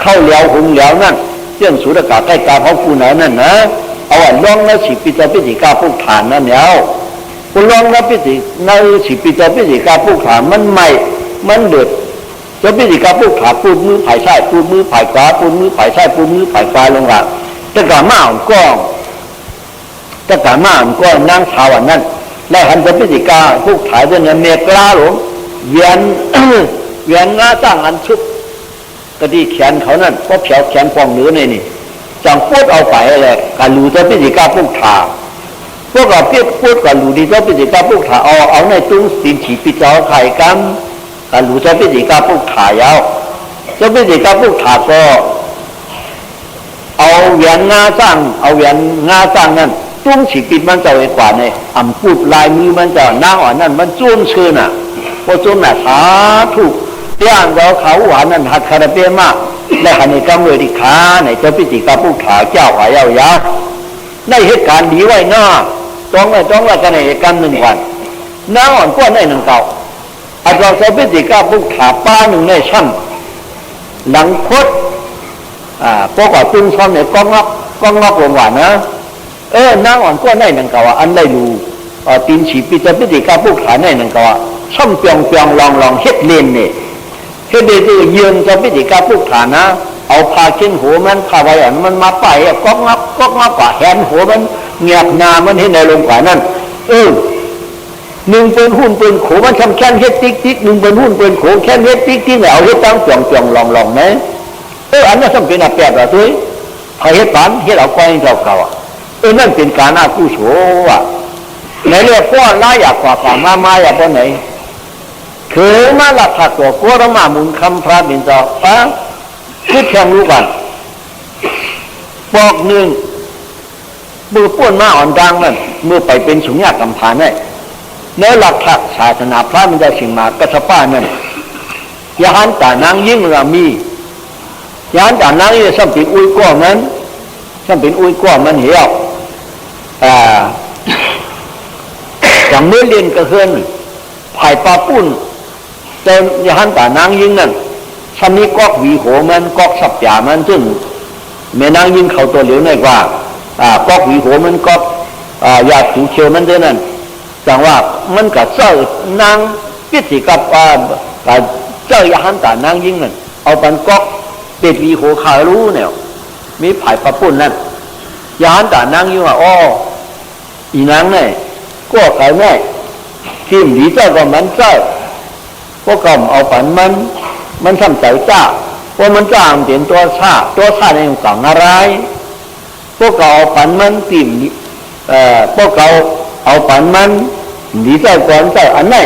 ข้าแล้วหงแล้วนั่นเรื่องสุรกาใกล้กาเขาคูไหนนั่นนะเอาว่าลองแล้วสิปิจพิจิกาพวกฐานนั่นแล้วคุณลองแล้วพิจิในสิปิจพิจิกาพวกฐานมันใหม่มันเดือดจะพิจิกาพวกฐานปูดมือผายใช่ปูดมือผายขวาปูดมือผายใช่ปูดมือผายขวาลงหลังตะกามาอ่อนก้องตะกามาอ่อนก้องนั่งสาวนั่นและหันจะพิจิกาพวกถ่ายด้วยเนี่ยเมกลาหลงเวียนงาตั้งอันชุบกระดีแขนเขานั่นก็เฉียวแขนฟองเนื้อนี่จังพูดเอาไปอะไรการรู้จะพิจิกาพวกถ่าพวกเราเพียบพูดการรู้ดีจะพิจิกาพวกถ่าเอาในตุ้งสินฉีปิจอไข่กันการรู้จะพิจิกาพวกถ่ายาวจะพิจิกาพวกถ่าก็เอาเวียนงาสร้างเอาเวียนงาสร้างนั่นตุ้งฉีปิดมันจะไว้กว่าในอ่ำพูดลายมือมันจะหน้าอ่อนนั่นมันจุ้มชื่นพอจุ้มสาธุเตี้ยนเราเขาหวานนั่นหัดคาราเปียมากในขณะกำเนิดที่ขาในเจ้าพิจิกาผู้ขาเจ้าหายาวในเหตุการณ์ดีไว้หน้าต้องละกันในเหตุการณ์หนึ่งวันหน้าอ่อนก้อนในหนึ่งเก่าอาจารย์เจ้าพิจิกาผู้ขาป้าหนึ่งในช่างหลังคดพวกว่าตึงซ้อมเนี่ยก้องงอกลงหวานนะหน้าอ่อนก้อนในหนึ่งเก่าอันได้รู้ตีนฉีปีเจ้าพิจิกาผู้ขาในหนึ่งเก่าช่องเปียงลองเฮ็ดเลนเนี่ยเฮ็ดได้คือยืนจะพิจิกาพุกฐานนะเอาพาขึ้นหัวมันพาไว้อันมันมาไปก๊อกงับกว่าแขนหัวมันเงียบนามันเห็นในลงขวานั่นหนึ่งเป็นหุ้นเป็นโขมันทำแค่เฮ็ดติ๊กหนึ่งเป็นหุ้นเป็นโขแค่เฮ็ดติ๊กเอาเฮ็ดตั้งจ่องลองไหมอันนั้นต้องเป็นอันแปลกแบบนี้พอเฮ็ดปันเฮ็ดเอาก้อยเก่านั่นเป็นการน่ากู้โฉว่ะในเรื่องก้อนล่าอยากกว่าฝ่ามาอยากเพราะไหนคือมาหลักถักตัวกัวมามุนคำพระบินจอคือแข่งรู้กันบอกหนึ่งมือป้วนมาอ่อนดังนั่นมือไปเป็นสุญญากรรมฐานได้ในหลักถักศาสนาพระมันจะสิ่งมากระสป้านั่นยานตานางยิ่งรามียานตานางยิ่งสัมปิอุ้ยก้อนนั้นสัมปิอุ้ยก้อนมันเหี้ยวจากเมื่อเรียนกระเฮือนภายปลาปุ้น เจ้ายหันตานางยิงนั่นชั้นนี้ก๊อกวีโหมันก๊อกสับยามันซึ่งแม่นางยิงเขาตัวเหลียวในกว่าก๊อกวีโหมันก๊อกยาถูเชียวมันเท่านั้นจังว่ามันกับเจ้านางพิธีกับเจ้ายหันตานางยิงนั่นเอาปันก๊อกเป็ดวีโหขารู้เนี่ยมีไผ่ประปุ่นนั่นยหันตานางยิงว่าอ๋ออีนางเนี่ยก็ไก่แม่ทีมดีเจ้าก็มันเจ้าพวกก็เอาปันมันทำใจจ้าว่ามันจ้าเปลี่ยนตัวชาในฝั่งอะไรพวกเขาเอาปันมันทีมพวกเขาเอาปันมันดีเจ้าก่อนเจ้าอันไหน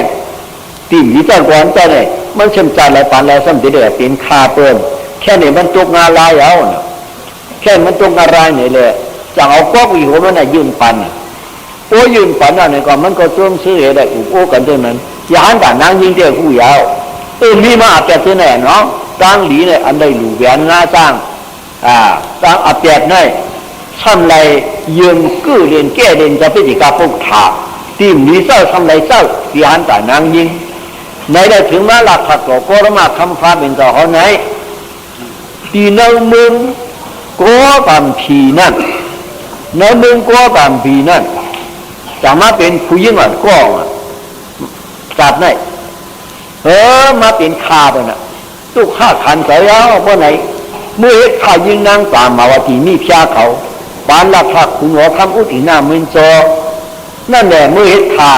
ทีมดีเจ้าก่อนเจ้าเนี่ยมันเชื่อมใจอะไรปันแล้วสมเด็จเดือดเป็นคาเปิมแค่นี้มันตกงานลายเอาเนี่ยแค่มันตกงานลายเนี่ยเลยจังเอาก๊อกวีหัวมันน่ะยืนปันโอ้ยืนปันนั่นเนี่ยก็มันก็จ้วงซื้อได้อุโอ้กันเท่านั้นยานแต่นางยิงเดียวผู้ยาวมีมาอาเปียดแน่เนาะตั้งหลีเนี่ยอันใดหลู่แหวนหน้าจ้างตั้งอาเปียดเนี่ยทำไรยืมกู้เรียนแก้เรียนจะพิจิกาพวกถาทีมนี้เจ้าทำไรเจ้ายานแต่นางยิงในได้ถึงมาหลักผักก่อโกรมาคำฟ้าเป็นต่อเขาไหนตีเนื้อมึงกัวบัมพีนั่นเนื้อมึงกัวบัมพีนั่นจะมาเป็นผู้ยิ่งอ่ะก้องจับได้มาเป็นคาไปน่ะตุกข้าขันใส่แล้วเพราะไหนเมื่อเหตุข้ายิงนางตามมาวตีมีพยาเขาปานละพักคุณหัวคำอุตินามินโจนั่นแหละเมื่อเหตุข้า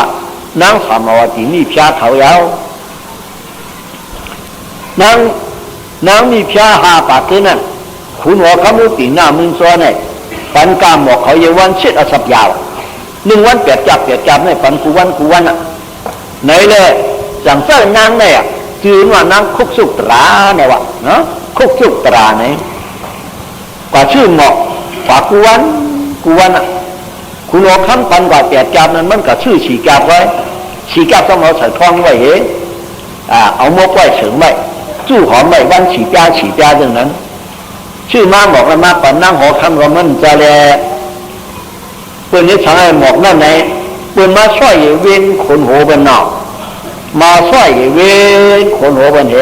นางสามมาวตีมีพยาเขาแล้วนางมีพยาหาปากที่นั่นคุณหัวคำอุตินามินโจเนี่ยปันกามบอกเขาเยาวันเช็ดอสับยาว1 วันเปียกจับเนี่ยปันกูวันอ่ะไหนเลยจังเส้นนางเนี่ยจืดว่านางคุกสุตราเนี่ยวะเนาะคุกสุตราเนี่ยกว่าชื่อเหมาะกว่ากูวันอ่ะคุณเอาคำปันกว่าเปียกจับนั้นมันก็ชื่อฉีกาบไว้ฉีกาบต้องเอาใส่ท้องไว้เอามกไว้เฉิงไว้จู่หอมไว้วันฉีกาดังนั้นชื่อมาบอกแล้วมาปันนั่งหอคำว่ามันจะแลเพื่อนนี้ฉันไอ้หมอกนั่นไหนเพื่อนมาช่วยเว้นคนโหบนนอกมาช่วยเว้นคนโหบนเห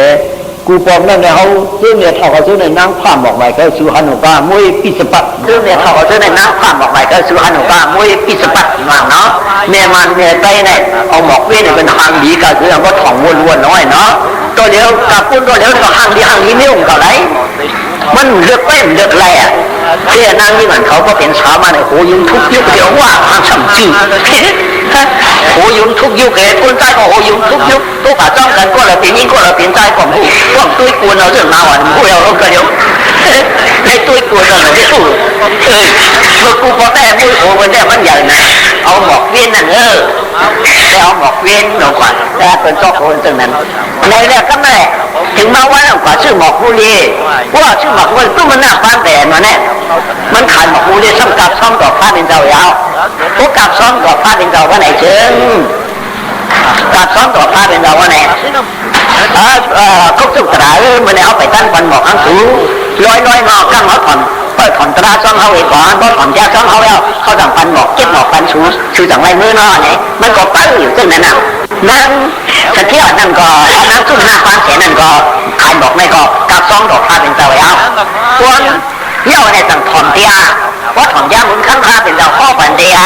กูบอกนั่นเนี่ยเขาซื้อเนี่ยเท่าเขาซื้อในนั่งข้ามบอกไปเขาซื้อฮันโนกามวยปิสปัดซื้อเนี่ยเท่าเขาซื้อในนั่งข้ามบอกไปเขาซื้อฮันโนกามวยปิสปัดมาเนาะเนี่ยมันเนี่ยไปเนี่ยเอาหมอกเว้นเนี่ยเป็นหางดีก็คือว่าถ่องวนน้อยเนาะตัวเดียวกับปุ้นตัวเดียวก็หางดีไม่องกับไรมันเลือกไปเลือกอะไรอ่ะเที่ยนั่งนี่มันเขาก็เป็นสามัญเนี่ยโหยุงทุกยุคเดียวว่าทางสัมจืดโหยุงทุกยุคเห็นคนใจก็โหยุงทุกยุคทุกป่าจ้องกันก็เลยเป็นยิ่งก็เลยเป็นใจของผู้พวกตุ้ยกวนเราเรื่องมาวันผู้เราลงกันเดียวให้ตุ้ยกวนเราไม่สู้เมื่อกูพอแต่ผู้โหมันแต่มันใหญ่นะเอาหมอกเวียนนั่นแต่เอาหมอกเวียนหน่อยกว่าแต่เป็นเจ้าคนตรงนั้นในแรกก็แม่ถึงมาวันหน่อยกว่าชื่อหมอกผู้ลี้ว่าชื่อหมอกผู้ลี้ตู้มันหน้าบ้านแต่มาเนี่ยมันขายหมอกผู้ลี้ซ้ำกับซ้อมต่อพระเป็นเจ้ายาวพวกกับซ้อมต่อพระเป็นเจ้าวันไหนเชิงกับซ้อมต่อพระเป็นเจ้าวันไหนคุกสุกตรามันเอาไปตั้งวันหมอกข้างสูงร้อยงอข้างเขาถอนถอนตราซ้อมเขาเองก่อนเพราะถอนแก้ซ้อมเขาแล้วเขาสั่งปันหมอกเก็บหมอกปันชูสั่งไว้มือนอเนี่ยมันก็ปั้งอยู่ซึ่งนั่นน่ะนั่งสเที่ยวนั่นก็นั่งขึ้นหน้าฟังเสียนั่นก็ขายบอกไม่ก็กับซ้อมดอกพระเป็นเจ้าแล้วควรเที่ยวในสั่งถอนเตียว่าถอนยาหมุนข้างพระเป็นเจ้าข้อปันเตีย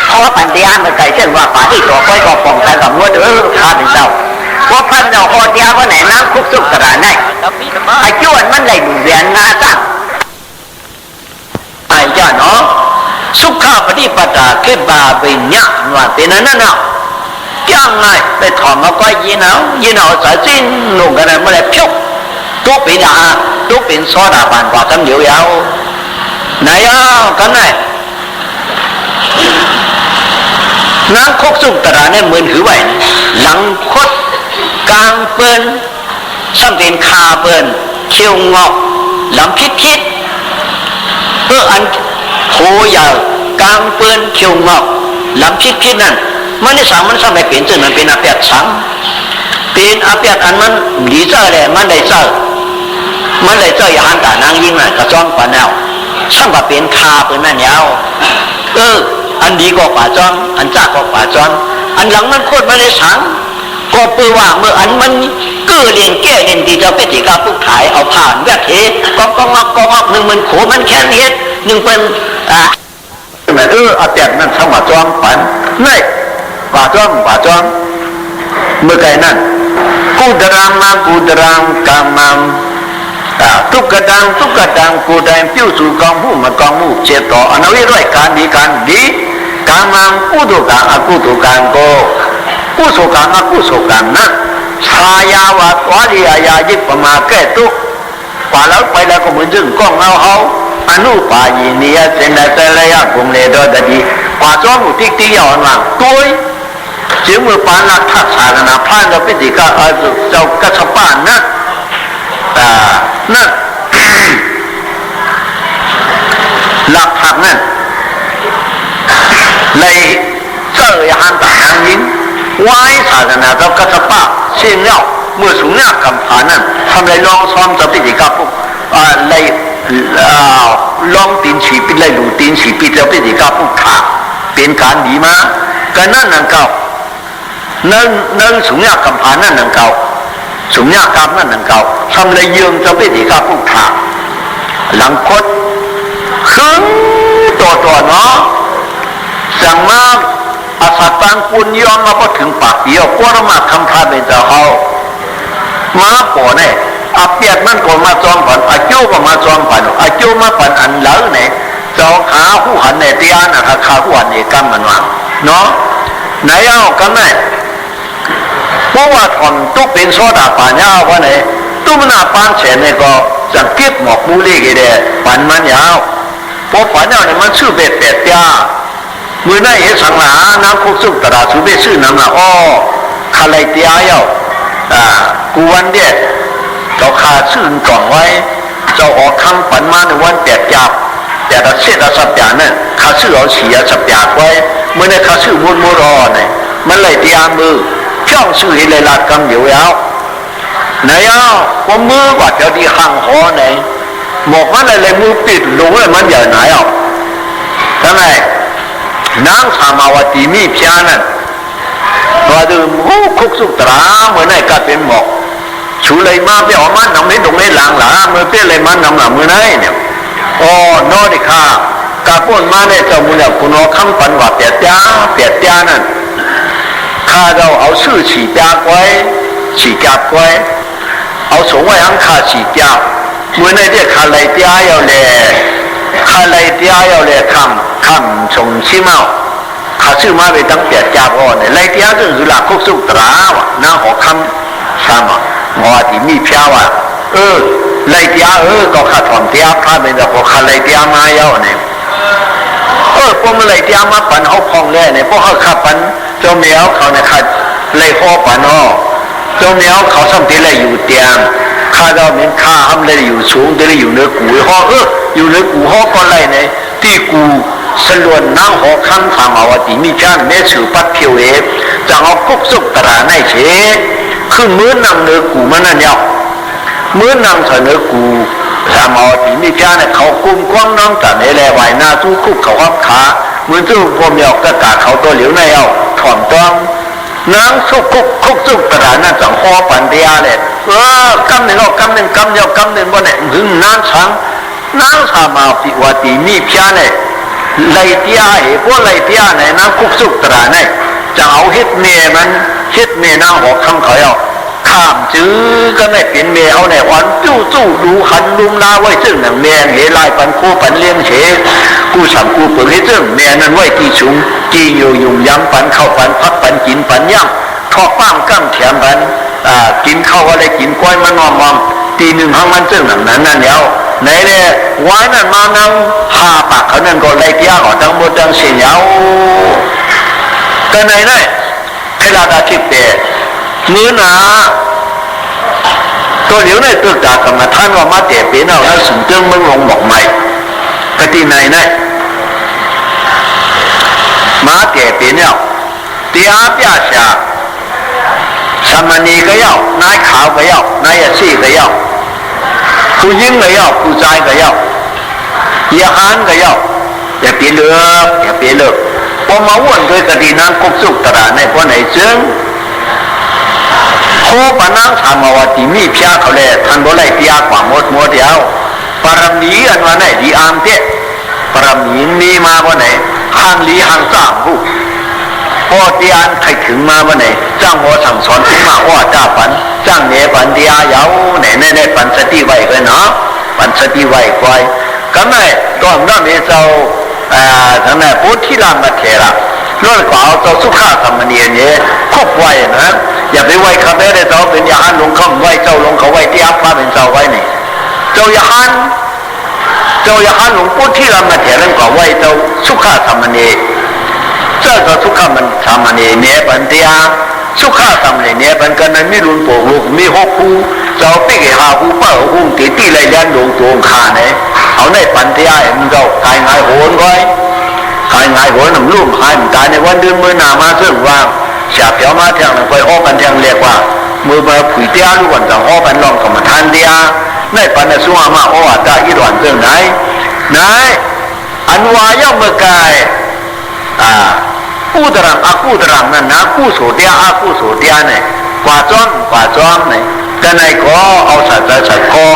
เพราะว่าปันเตียมันไก่เช่นว่าป่าที่ตัวก้อยก็ปองกันกับมือเดือพระเป็นเจ้าว่าพันเจ้าข้อเตียว่าไหนน้ำคุกสุกกระดานได้ไอ้จ้วนมันเลยดูเวียนหน้าตั้งไอ้เจ้าเนาะสุขปฏิปทาเก็บบาเป็นเนี่ยว่าเป็นนั่นน่ะย่างไงไปถอนมาก็ยีนเอาสายจิ้นลงกันเลยไม่ได้พิ้วตัวเป็นโซดาบานกว่ากันเดียวยาวไหนกันไหนน้ำคกสุกตระเนี่ยเหมือนถือไว้หลังคดกลางเปิ้นซ้ำเป็นคาเปิ้นเขียวงอกลำคิดอันโหยาวกลางเปิ้นเขียวงอกลำคิดนั่นมันในสังมันสมัยเป็นจนมันเป็นอาเปียดสังเป็นอาเปียดอันมันดีเจ้าเลยมันได้เจ้าอย่าหันตานางยิงน่ะกระจ้องกว่าแนวช่างว่าเป็นคาเป็นนั่นยาวอันดีก็ป่าจ้องอันจ้าก็ป่าจ้องอันหลังมันโคตรมันในสังโก ก็เพื่อว่าเมื่ออันมันเกื้อเลียนแก้เลียนดีจะเป็นสิกาผู้ขายเอาผ่านแวดเทก็งอกหนึ่งมันโขมันแค่เฮ็ดหนึ่งเป็นอาแต่นั่นสมาจ้องปันนี่ป่าจ้องเมื่อไงนั่นกูดรามมากูดรามกามังทุกกระดังกูแดงปิ้วสู่กองผู้มากองผู้เจตต่ออนวิร้อยการดีกามังกูตุการอกูตุการโกกูโศการอกูโศการนั่นชายาวะตัวดีอายายิบประมาแก้ตุป่าแล้วไปแล้วก็เหมือนจึงกล้องเอาอนุปายินียเจนแต่ละอย่างคงเลยดอดีป่าจ้องติ๊กยาวมาตัวจึงเมื่อปานักทักษะนะพลานเราเป็นดีก็เจ้ากระชบ้านนะนั่นหลักฐานนั่นเลยเจอหันต่างยิงไว้ศาสนาเจ้ากระชบ้าเช่นแล้วเมื่อสูงหน้ากำผานั่นทำไรลองซ้อมจะเป็นดีก็พวกเลยลองตีนฉีปิดเลยหลูตีนฉีปิดจะเป็นดีก็พวกขาเป็นการดีมาก็นั่นนั่นเก่านั่งสูงหน้ากำผานั่นนั่นเก่าสูงยากรรมนั่นนั่นเก่าทำเลยยืมจะไม่ดีกับผู้ขาหลังคดขึ้นตัวเนาะสั่งมาอาศัยตังปุญยอมมาพอถึงปากเดียวก็ต้องมาคำพาเป็นเจ้าเขามาปอเนี่ยอาเปียดมันก็มาจอมผันอาจูก็มาจอมผันอาจูมาผันอันเหล่าเนี่ยเจ้าขาผู้หันเนี่ยตีอานะขาผู้หันเนี่ยกำมันวางเนาะไหนเอากันไหมเพราะว่าถอนตุกเป็นโซดาปัญญาว่าเนี่ยตุกมันน่าปันเฉยเนี่ยก็จะเก็บหมอกมูลี่กันเลยปันมันยาวเพราะปัญญาเนี่ยมันชื่อเบ็ดเป็ดยามือได้เห็นสังหาน้ำคุกสุกตราสุเบชื่อน้ำละอ้อคาไลเตียเย้ากูวันเดียเจ้าขาชื่นกล่องไว้เจ้าออกคำปันมาในวันแปดยาแต่ละเสียละสัปดาห์นั่นขาชื่อเอาเสียสัปดาห์ไว้เมื่อในขาชื่อมุนมุรอเนี่ยมันเลยเตียมือช่องสื่อเลยหลักกำอยู่แล้วไหนอ่ะว่ามือกว่าจะดีห่างหอไหนหมกมันอะไรมือปิดลงเลยมันใหญ่ไหนอ่ะทำไมนางสามาวตีมีพิานั่นว่าดูมูคุกสุตราเหมือนไอ้กัดเป็นหมอกชูเลยมาเปล่ามันทำให้ตรงนี้หลังหลาเมื่อเปลี่ยนเลยมันทำหลังมือไหนเนี่ยอ๋อนอดิค่ะกาปุ่นมาเนี่ยเจ้ามือเนี่ยคุณเอาคำปันว่าเปียดจ้านั่นข้าเราเอาชื่อฉีจาไว้ฉีจาไว้เอาสงไว้อังคาฉีจาเมื่อในเด็กข้าเลยเตี้ยเอาเลยคำชงชิมาข้าชื่อมาไปตั้งแต่จาก่อนเนี่ยเลยเตี้ยก็คือหลักคุกสุตราวะน้าหอคำสามหมอที่มีเพียวะเลยเตี้ยก็ข้าถอนเตี้ยพาเป็นแต่พอข้าเลยเตี้ยมาเยอะเนี่ยพวกมันเลยเตี้ยมาปั่นเขาพองเลยเนี่ยพวกเขาขับปั่นเจ้าเมียวเขาเนี่ยขาดเลยข้อปานอเจ้าเมียวเขาสัมผัสเลยอยู่เตียงข้าเราเป็นข้าทำเลยอยู่สูงเลยอยู่เนื้อกูห่ออยู่เนื้อกูห่อก็เลยเนี่ยที่กูสลวนน้ำห่อข้างทางเอาตีมีจ้างแม่สื่อปัดเพียวจะเอากุกสุกตราในเชคือมื้อนางเนื้อกูมันนั่นเนี่ยมื้อนางเนื้อกูทำเอาตีมีจ้างเนี่ยเขากุมกว้างน้องจันให้แลไหวหน้าทุกคุกเขาวับขาเหมือนจู่พวกเมียกระกาเขาตัวเหลียวในเอาถอนต้องน้ำสุกคุกสุกกระดานนั่นจังคอปันเดียเลยกำหนึ่งกำหนึ่งบ่เนี่ยถึงน้ำช้างน้ำสามาปิวตีมีเพี้ยเนี่ยไล่เตี้ยพวกไล่เตี้ยเนี่ยน้ำคุกสุกกระดานเนี่ยจะเอาเฮ็ดเมียมันเฮ็ดเมียน้ำหัวคำเขาเอาข้ามจื้อก็ไม่เป็นเมียเอาเนี่ยวันจู่ดูหันลุมลาไว้ซึ่งหนังเมียเหลายปันโคปันเลี้ยงเฉกูสั่งกูเปิดให้ซึ่งเมียนั้นไว้ที่สูงจีอยู่ยุ่งย้ำปันเข้าปันพักปันกินปันย่างทอดป้างกั้งแถมปันกินข้าวอะไรกินกล้วยมันมอมตีหนึ่งห้องมันซึ่งหนังนั้นนั่นแล้วไหนเนี่ยไว้นั่นมานั่งหาปากเขานั่นก็ไล่เตี้ยออกทั้งหมดทั้งเสียงก็ไหนเนี่ยเวลาการคิดเตะมือหนาตัวเหลียวในตัวจากกรรมฐานว่ามาเตะเป็นเอาแล้วสุ่มเตื้องมึงลงบอกใหม่กติไหนเนี่ยมาเตะเป็นเอาตีอาเปียชาสามณีก็要นายขาวก็要นายซี่ก็要ผู้หญิงก็要ผู้ชายก็要ยาหานก็要อย่าเปลี่ยนเลิกพอมาวนด้วยกตินั้นกุกสุกตราในพวกไหนซึ่ง โคปนังสามาวติมีพยาเขาเลยท่านบ่ไล่พยากว่าหมดเดียวปรมีอันว่าไหนดีอามเตะปรมีมีมาบ่ไหนห่างลีห่างสร้างผู้พอที่อันใครถึงมาบ่ไหนจ้างหัวสั่งสอนถึงมาว่าจ้าปันจ้างเนี่ยปันเดียยาวไหนปันสติไว้กันเนาะปันสติไว้ควายก็ไม่ต้องนั่นเองเจ้าทางนั้นพุทธิรามาเถระล้วนกว่าเอาสุขาสัมมณีเนี่ยควบไว้นะอย่าไปไว้คำได้เจ้าเป็นยาหันลงเขาไว้เจ้าลงเขาไว้ที่อัปปะเป็นเจ้าไว้นี่เจ้ายาหันหลวงพุทธิรามาเถระกว่าไว้เจ้าสุขาสัมมณีเจ้าสุขามันสัมมณีเนี่ยปันเดียสุขาสัมมณีเนี่ยปันกันนั้นมีรุนโปกลูกมีหกคู่เจ้าไปเกี่ยหาคู่เป้าคู่ตีไรยันหลวงตัวขาเนี่ยเอาในปันเดียมันก็กายงายโหนก้อยกายงายโหนหนุ่มลุ่มหายมันตายในวันเดือนมือหนามาซึ่งว่าเสียเปียวมาเที่ยงไปอ้อกันเที่ยงเรียกว่ามือมาผุยเตี้ยลูกวันจังอ้อกันลองกรรมฐานเดียในปันในสุวามาอ้อได้อีหลวนเรื่องไหนอันวายเมื่อกายกู้ตรังอากู้ตรังนั่นนะกู้โสเดียอากู้โสเดียเนี่ยกว่าจ้อมเนี่ยกันไหนก็เอาสัตว์คอ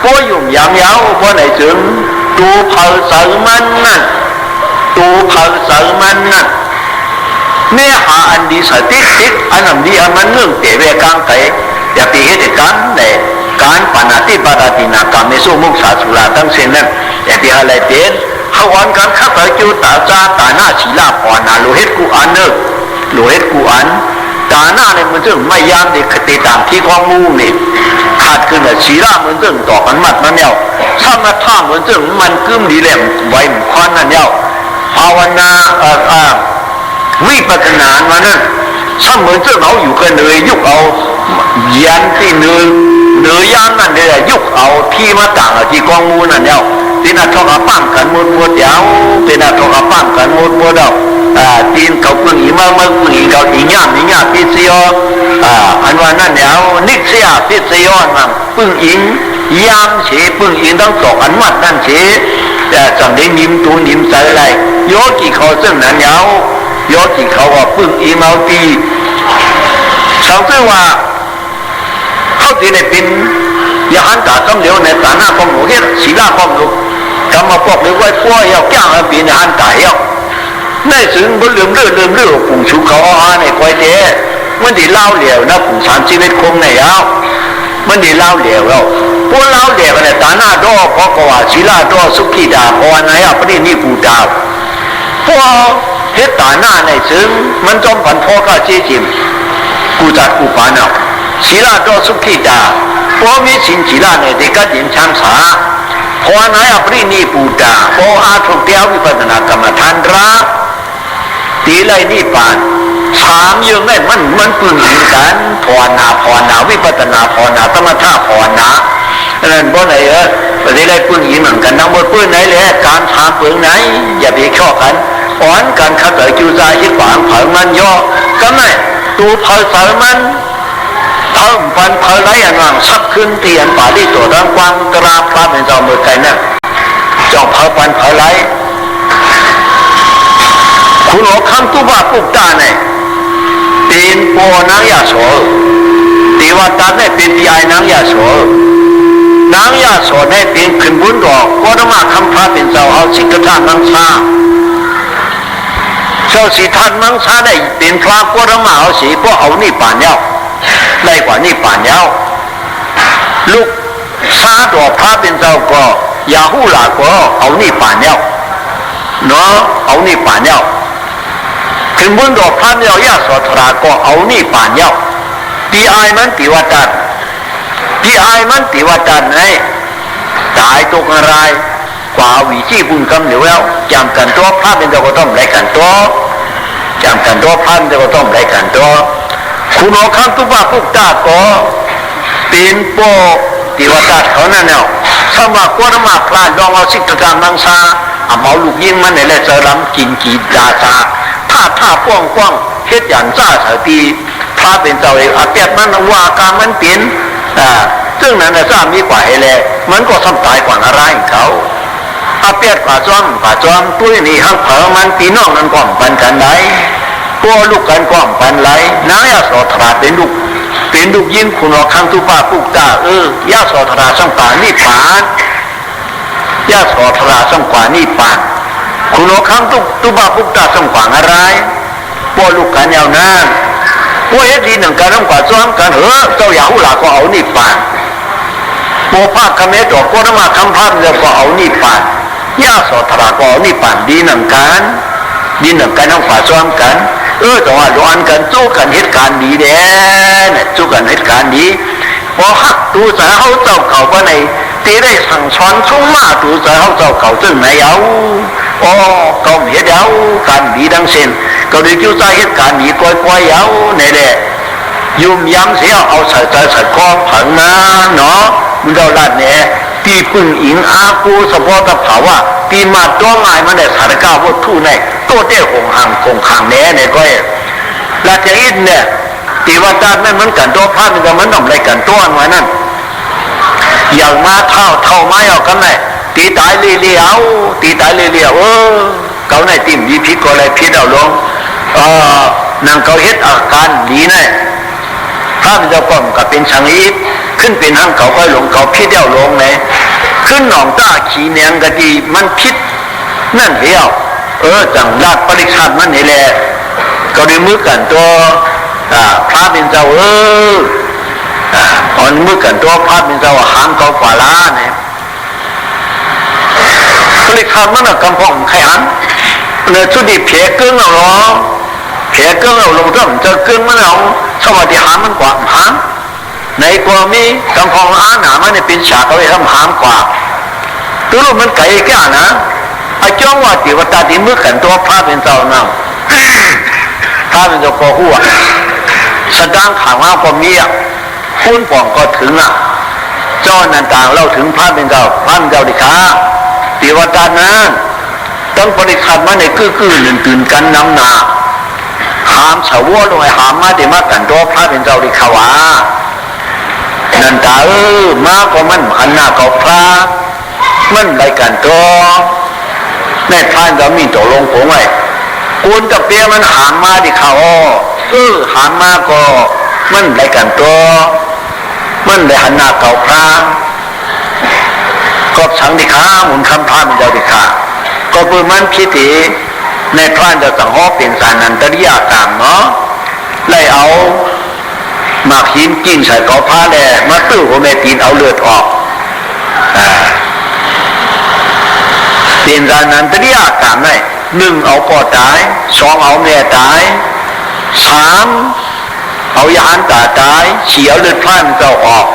ป้อยุ่งยำยาวป้อไหนจึงตูเผาเสามันนั่นเนี่ยหาอันดีสติอันนั้นดีอันมันเรื่องเตะเวกังไตอย่าไปเหตุการณ์เนี่ยการปนาติปาราตินากรรมในสู้มุขสาสุราตั้งเส้นนั้นอย่าไปอะไรเด่นเขาวันการขับไปจูตาจาตาหน้าชีลาปอนาโลหิตกูอันเนอโลหิตกูอันตาหน้าเนี่ยมันจึงไม่ยามเด็กติดตามที่ของมูนี่ขาดขึ้นเลยชีลามันจึงต่อกันมัดมันเนี่ยถ้ามาท่ามันจึงมันกึ้มดีแหลมไว้ควันนั่นเนี่ยภาวนาวิปัสสนามานั่นถ้าเหมือนเจ้าเขาอยู่กันเลยยุกเอายันที่เนื้อย่างนั่นเลยยุกเอาที่มาต่างที่กองมูนั่นเนี่ยที่น่าทอกปั้มกันมดยาวที่น่าทอกปั้มกันมดเอาตีนเขาพึ่งอีมาพึ่งอีเขาอีหยาพิเศษอันว่านั่นเนี่ยนิสยาพิเศษมั่งพึ่งอิงยามเฉพึ่งอิงต้องสองอันมัดนั่นเฉแต่จังได้นิ่มตัวนิ่มใจอะไรโยกี่เขาซึ่งนั้นเนี่ยโยจิเขาว่าพึ่งอีเมาตีเขาซึ่งว่าเขาที่ได้เป็นยาหันตาคำเดียวในฐานะของหนูเฮ็ดศีลาของหนูกำมาบอกเลยว่าพ่อยาแก้งเป็นยาหันตายในซึ่งบ่ลืมเรื่องปุ่งชูเขาในคอยเด้มันดีเล่าเหลวนะปุ่ง30 คงในมันดีเล่าเหลวแล้วพวกเล่าเหลวในฐานะดอเพราะว่าศีลาดอสุขีดาภาวนาปรินิพุตาพวกเฮ็ดตาหน้าในซึ่งมันจอมผันพ่อก็เจ๊จิมกูจัดกูปานเอาศีลาดอสุขีดาพอมีสินศีลาในเด็กก็ยินช้ำสาภาวนาปรินิพุตาพออาทุกเดียววิปัสสนากรรมฐานรักตีไรนิพพานสามอย่างนั้นมันปึงหินกันภาวนาวิปัสสนาภาวนาสมถะภาวนานั่นบ่ไหนประเดี๋ยวได้ปึงหินเหมือนกันทั้งหมดปื้นไหนเลยการทำปึงไหนอย่าไปชอบกันอ่อนการขับไล่จูใจยึดขวางเผามันย่อก็ไม่ตัวเผาสารมันเผาปันเผาไรอันว่างสักขึ้นเตียนป่าที่ตัวดังกวางตราพระเป็นเจ้าเมื่อไก่นั่นเจ้าเผาปันเผาไรคุณหลวงคำตุบะปุกตาเนี่ยเป็นปอนางยาโสตีว่าตาเนี่ยเป็นปีไอนางยาโสนางยาโสเนี่ยเป็นขึ้นบุญดอกก็ต้องมาคำพระเป็นเจ้าเอาสิกขามังสาเจ้าสิทานมังสาได้เป็นพระก็ต้องมาเอาสีพวกเอานี่ป่านเย้าได้กว่านี่ป่านเย้าลูกซาดอกพระเป็นเจ้าก็ยาหูหลาก็เอานี่ป่านเย้าเนาะเอานี่ป่านเย้าถึงบุญดอกพระเนี่ยยาสอทราก็เอานี่ป่านเย้าปีไอมันติวัตันไงตายตกอะไรกว่าวิชีบุญกำเหลวแล้วจำกันตัวพระเป็นเจ้าก็ต้องได้กันตัวจำกันตัวพระเป็นเจ้าก็ต้องได้กันตัวคุณเอาคำตุบะพุกตาก็เป็นโปติวัตัดเขานั่นเนี่ยสมัครว่ามาพลาดลองเอาสิกขามังสาเอาลูกยิงมันในแหละจะรำกินกีดาซาถ้าป้องเฮ็ดอย่างจ้าสติพระเป็นเจ้าเองอาเปียกมันว่าการมันเปลี่ยนซึ่งนั้นนะจ้ามีกว่าให้แล้วมันก็ทำตายกว่าอะไรเขาอาเปียกป่าจอมตุ้ยนี่ห้างเผามันปีน้องนั้นก่อมปันกันไหนตัวลูกกันก่อมปันไหลน้ายาสอทราเป็นลูก เป็นลูกยินคุณออกข้างทุป้าปุกตายาสอธราสังป่านิปานยาสอธราสังป่านิปานคุณออกข้างทุป้าปุกตาสังป่าอะไรพวกลูกกันยาวนานพวกเอ็ดดีหนึ่งการน้ำกว่าซ้อมกันเจ้าอยากหูหลาก็เอานิปานพวกภาคคำเมตตัวก็มาคำภาพเดียวก็เอานิปานยาสอธราก็เอานิปานดีหนึ่งการน้ำกว่าซ้อมกันแต่ว่าร้อนกันสู้กันเหตุการณ์ดีเด้เนี่ยสู้กันเหตุการณ์ดีพอหักตูสาเขาเจ้าเก่าก็ในตีได้สั่งสอนชุ่มมาตูสาเขาเจ้าเก่าซึ่งไหนเอาก็เหตุเอาการดีดังเส้นก็ได้จู่ใจเหตุการณ์ดีก้อยเอาเนี่ยแหละยุ่มย้ำเสียเอาใส่ใจใส่คอผังมาเนาะมันเราลัดเนี่ยตีปึ่งอิงอากูสะพอตะเผาว่าตีมาตัวง่ายมันได้สารก้าววัตถุในตัวเต้หงหางคงขางแน่เนี่ยก็หลักจากอินเนี่ยตีวันดานไม่เหมือนกันตัวพระมันก็เหมือนน้ำไรกันตัวไว้นั่นอย่างมาเท่าไม้เอากันไหนตีตายเลี้ยวเขาในติ่มยีพิษก็อะไรพิษเอาลงนางเขาเฮ็ดอาการดีแน่พระมันจะป้อมกับเป็นชังอีขึ้นเป็นห้างเขาค่อยหลงเขาพิษเอาลงไหมขึ้นหนองตาขีเนียงกะดีมันพิษนั่นเดียวจังลาดปริชาติมันนี่แหละก็ได้มือกันตัวพระเป็นเจ้าอ่อนมือกันตัวพระเป็นเจ้าหามเขากว่าล้าเนี่ยปริชาติมันกำพองใครหันเนี่ยชุดนี้เพียกึ่งเอาหรอเพียกึ่งเอาลงถ้ามันจะกึ่งมันเอาสวัสดิหามมันกว่าหามในกว่ามีกำพองอาหนามันเนี่ยเป็นฉากเอาไว้ทำหามกว่าตัวลูกมันไก่แก่นะไอ้จ้องว่าติวตาดีมือกันตัวพระเป็นเจ้านั่งพระเป็นเจ้าก็หัวสดางข่าวว่าก็มีคุณป่องก็ถึงเจ้านันต่างเล่าถึงพระเป็นเจ้าดิขาติวตานั้นต้องบริขัดมาในกื้อตื่นกันน้ำหนาหามเฉวลงไปหามมาเดี๋ยวมากันตัวพระเป็นเจ้าดิขาวานันตามาก็มันหันหน้ากับพระมันไรกันตัวแม่ท่านก็มีตกลงผมไว้กูนกับเปียมันหามมาดิเขาหามมาก็มันไรกันตัวมันไรหันหน้าเก่าพระก็สังดิขาหมุนคำพามันเจ้าดิขาก็เพื่อมันพิธีในท่านจะสังหอบเป็นสานันตริยากรรมเนาะไล่เอาหมากหินกินใส่เก่าพระแหละมาตื้อหัวแม่ตีนเอาเลือดออกเป็นสานันตริยากรรมได้1เอาพ่อตาย2เอาแม่ตาย3เอายานตาตาย4เอาเลือดพร่านเจ้าออก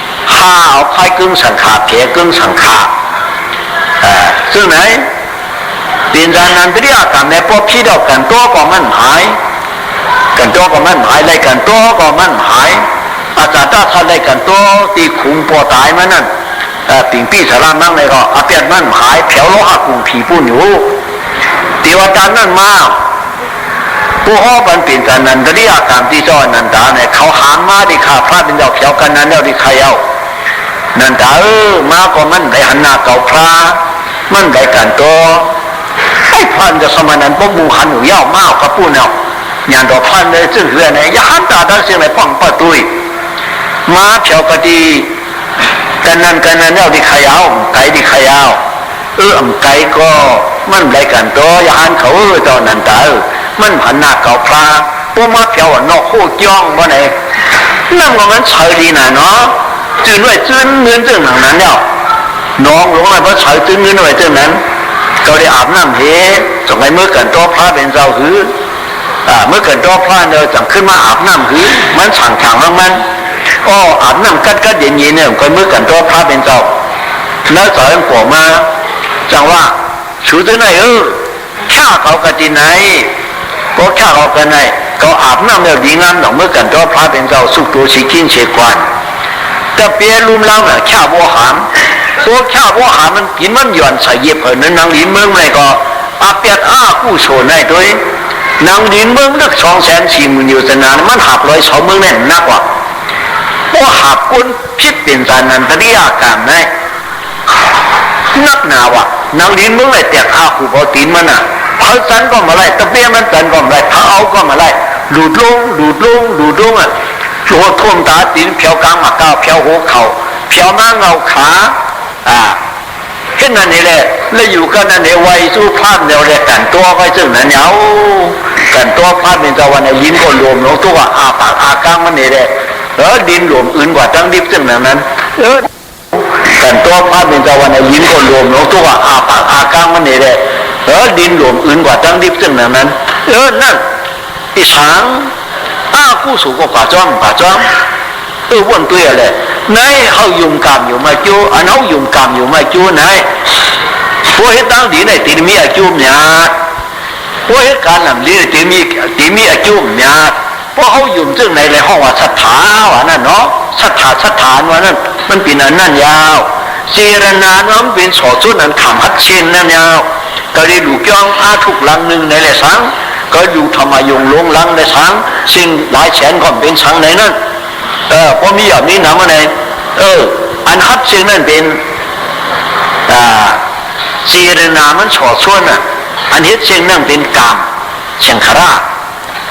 5เอาไข้กึ่งสังขาแผลกึ่งสังขาซึ่งไหนเป็นสานันตริยากรรมในพวกพี่ดอกกันตัวก็มันหายกันตัวก็มันหายไล่กันตัวก็มันหายอาจารย์ถ้าไล่กันตัวตีขุงพ่อตายมันนั่นปิ่งปี้สารามนั่งเลยก็อาเปียดมันหายแถวโลหะกลุ่มผีผู้อยู่เทวดานั่นมาผู้ห้อบันเป็นกันนันตริยากรรมที่เจ้านันตาเนี่ยเขาหามมาดิขาพระเป็นดอกเขียวกันนั้นแล้วดิใครเอานันตามาก็มันได้หันหน้าเก่าพระมันได้กันตัวให้พันจะสมัยนั้นพวกมูหันอยู่ยาวมากกับผู้เนี่ยอย่างดอกพันเลยซึ่งเรื่องไหนยาหันตาดังเสียงไหนป้องประตุยมาเขียวกะดีกันนั้นแล้วดิใครเอาไก่ดิใครเอาไก่ก็มันได้กันตัวยาหันเขาเจ้านันตามันหันหน้าเก่าพระพวกมาเขียวนอกคู่จ้องว่าไหนนั่งว่ามันเฉยดีน่ะเนาะจืนไว้จืนเงินจืนหนังนั้นเนี่ยน้องหลวงอะไรเพราะเฉยจืนเงินไว้จืนนั้นก็ได้อาบน้ำเฮส่งให้เมื่อกันตัวพระเป็นเจ้าหือเมื่อกันตัวพระเนี่ยจังขึ้นมาอาบน้ำหือมันสั่งทางมันอาบน้ำกัดเย็นเนี่ยก็เมื่อกันตัวพระเป็นเจ้าแล้วสอนผมมาจังว่าชูตัวไหนข้าเขากะดีไหนก็ข้าเขากันไหนเขาอาบน้ำแล้วดีงามหนองเมื่อกันตัวพระเป็นเจ้าสุขตัวชีกินเชกวนแต่เปียลุ่มเล่าเนี่ยข้าบัวหามตัวข้าบัวหามมันกินมันหย่อนใส่เย็บนั้นนางลิ้นเมืองไหนก็อาเปียดกู้โฉนได้ด้วยนางลิ้นเมืองเลือก240,000อยู่แต่นานมันหัก120เมืองแน่นนักกว่าเพราะหักก้นพิษเป็นสานันตริยากรรมไงนักหนาวะนางลิ้นเมืองไหนแตกขู่พอตีนมันเผาสันก็มาไล่ตะเบียมันสันก็มาไล่เผาเอาก็มาไล่ดูดลง โลท่วมตาตีนเพียวกลางหมากเก้าเพียวหัวเข่าเพียวม้าเงาขาแค่นั้นนี่แหละแล้วอยู่กันนั่นในวัยสู้พลาดเดียวเลยกันตัวไปซึ่งนั้นเหนียวกันตัวพลาดเป็นตะวันในลิ้นก็รวมลงตัวอาปากอากลางมันนี่แหละดินรวมอื่นกว่าตั้งดิบซึ่งนั้นกันตัวพลาดเป็นตะวันในลิ้นก็รวมลงตัวอาปากอากลางมันนี่แหละดินรวมอื่นกว่าตั้งดิบซึ่งนั้นนั่นอีสางกู้สู่ก็ป่าจ้อมวนตัวอะไรนายเขายุ่งกรรมอยู่มาจูอันเขายุ่งกรรมอยู่มาจูนายพวกเหตุตั้งดีในตีมีอาจูมเนี่ยพวกเหตุการณ์ลำดีในตีมีอาจูมเนี่ยพวกเขายุ่งซึ่งในห้องว่าสถาวะนั่นเนาะสถานว่านั่นมันเป็นอันนั่นยาวเจรนาน้อมเป็นสอดสุดอันขำฮัดเชนนั่นยาวก็ได้ดูจ้องทุกลังหนึ่งในเลยสังก็อยู่ธรรมยงลงลังในสังสิ่งหลายแสนก็เป็นสังในนั้นพอมีแบบนี้นะมันไงอันฮัดเชนนั่นเป็นเจรนามันสอดส่วนอันเฮ็ดเชนนั่นเป็นกรรมเชียงครา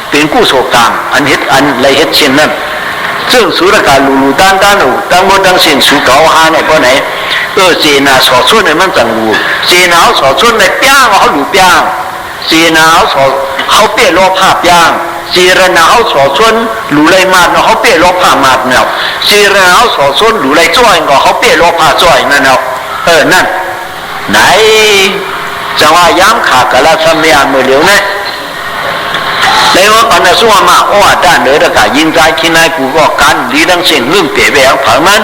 เป็นกู้โศกรรมอันเฮ็ดอันไรเฮ็ดเชนนั่นซึ่งสุรกาลูด้านตั้งหมดตั้งสิ่งสุเก่าหาในเพราะไหนเจนาสอดส่วนในมันจังรูเจนาสอดส่วนในป้างเขาหลูป้างเจนาเขาเปี้ยโลภาป้างเจรนาเขาสอดส่วนหลูไรมาดเนาะเขาเปี้ยโลภามาดเนาะเจรนาเขาสอดส่วนหลูไรจ้อยก็เขาเปี้ยโลภาจ้อยนั่นเนาะนั่นไหนจังว่าย้ำขาดกะละสมัยเมื่อเร็วเนี่ยในว่าปัญหาส่วนมากด้านเหนือก็ยินใจคิดนายกูก็การดีดังเสียงเรื่องเปลี่ยนแปลงผ่านมัน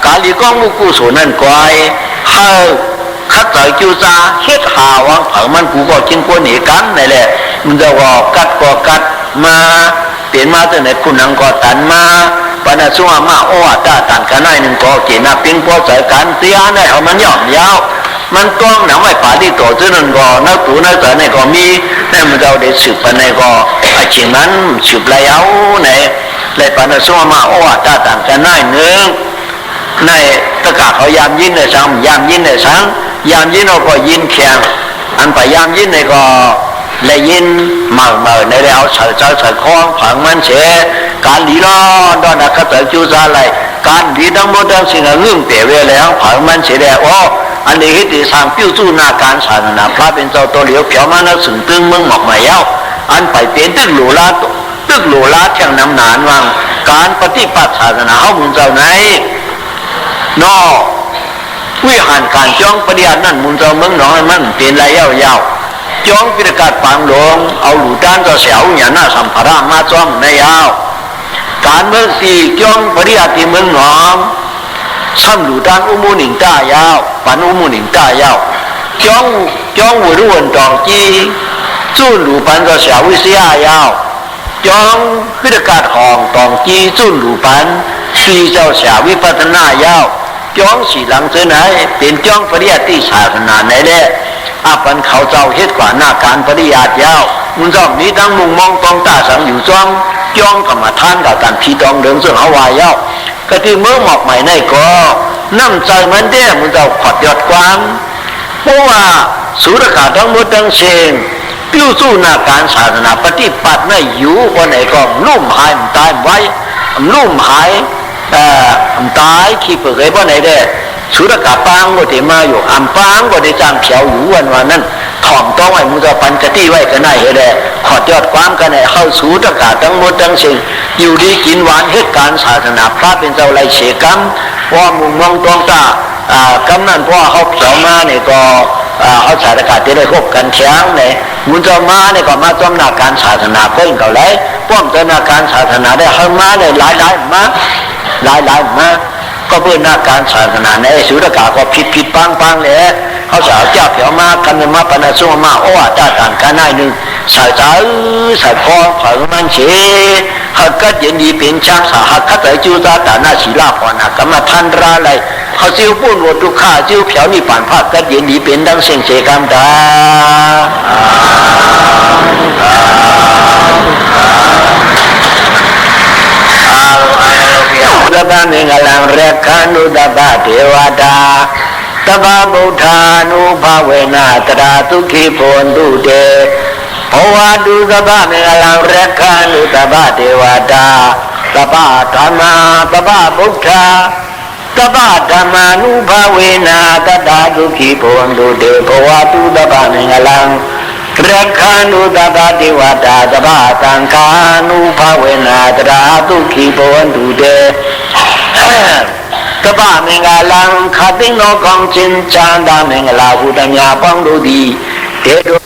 การลีก้องมุกุศลนั่นกวายคัดใจจูซาเฮ็ดหาวังผ่านมันกูก็กินกวนหนีกันนี่แหละมันจะว่ากัดมาเปลี่ยนมาตั้งแต่คุณนังก็ตันมาปัญหาส่วนมากตันกันได้หนึ่งก็เกี่ยนปิ้งพอใจกันเตี้ยเนี่ยเอามันย่อมยาวมันกล้องหนังไม่ป่าที่ต่อที่นั่นก็นักตู่นักแต่ในก็มีนั่นมันเราได้สืบไปในก็จริงนั้นสืบแล้วในเลยปัญหาส่วนมากต่างกันได้หนึ่งในตะกาเขายามยินในสังยามยินเราก็ยินแข็งอันไปยามยินในก็เลยยินเมื่อในเราใส่คล้องผังมันเสียการดีร้อนด้านนักแต่จูซาเลยการดีทั้งหมดทั้งสิ่งเรื่องเปลี่ยนไปแล้วผังมันเสียแล้วอันนี้ที่สร้างปิ้วจู่หน้าการศาสนาพระเป็นเจ้าตัวเหลียวเขียวมานักสึงตึงเมืองหมอกมาเย้าอันไปเป็นตึกหลูลาเที่ยงน้ำนานวังการปฏิบัติศาสนาเขามุนเจ้าไหนนอวิหารการจ้องปฏิญาณนั่นมุนเจ้าเมืองหนองมันเป็นระยะยาวจ้องพิการปางหลวงเอาหลูด้านเจ้าเสียวหยาหน้าสัมภาระมาจ้องในยาวการเมืองสี่จ้องปฏิญาณที่เมืองหนองซ้ำหลูด้านอุโมนิงต้ายาวปันอุโมนิงต้ายาวจ้องหัวรุ่นตองจีจุนหลูปันก็เสียวิเสียยาวจ้องพิธีการห้องตองจีจุนหลูปันสีเจ้าเสียวิปัฒนายาวจ้องสีหลังเสนายเป็นจ้องปริยัติศาสนาไหนแหละปันเขาเจ้าเฮ็ดกว่าหน้าการปริยัติยาวมุนจ้องนี้ทั้งมุงมองตองตาสังอยู่จ้องกรรมฐานกับการพีตองเดิมซึ่งเขาวายาวก็ที่เมื่อหมอกใหม่ในก็น้ำใจมันเด้มันจะขอดยอดความเพราะว่าสุรกาทั้งหมดทั้งเชงปิ้วสู้หน้าการศาสนาปฏิบัติในอยู่คนไหนก็ลุ่มหายมันตายไว้ลุ่มหายมันตายขี้เปลือยคนไหนได้สุรกาปังก็ที่มาอยู่ปังก็ได้จางเขียวอยู่วันนั้นถ่อมต้องไว้มุจปันกติไว้กันได้เหรอขอดยอดความกันได้เข้าสู่ตะกาทั้งหมดทั้งสิ่งอยู่ดีกินหวานเหตุการณ์ศาสนาพระเป็นเจ้าไรเฉกัมว่ามุงมองตองตากำนั่นเพราะเขาเขียวมาเนี่ยก็เขาศาสนาจะได้คบกันแข็งเนี่ยมุนจะมาเนี่ยก็มาจ้องหน้าการศาสนาเพิ่งเก่าเลยป้อมจ้องหน้าการศาสนาได้เข้ามาเนี่ยหลายมาก็เพื่อหน้าการศาสนาในสุรกาก็ผิดปังเลยเขาสาวเจ้าเขียวมากันมาปนาสุ่มมาต่างกันได้หนึ่งสายใจสายคอเผามันเฉยหักกัดยันดีเป็นช่างสาหักกัดแต่จูตาตาหน้าศีลาพอนะก็มาทันราอะไรเขาจิ้วปุ่นวัวตุข่าจิ้วเผียวนี่ผ่านภาคกัดยันดีเป็นดังเสียงเสกัมตาตบะเมงลังเรขานุตบะเทวดาตบะบุธานุภาเวนะตราทุขีโพนตุเตภวะดุตบะเมงลังเรขานุตบะเทวดา ตบะธรรมาตบะพุทธาตบะธรรมานุภาเวนะตตาทุขีภวันตุเตภวตุตบะมังคลังรักขานุตบะเทวตาตบะสังฆานุภาเวนะตตาทุขีภวันตุเตตบะมังคลังขัดติโนกองจินจานดามังคลาหุตญาปังโดดีเตโด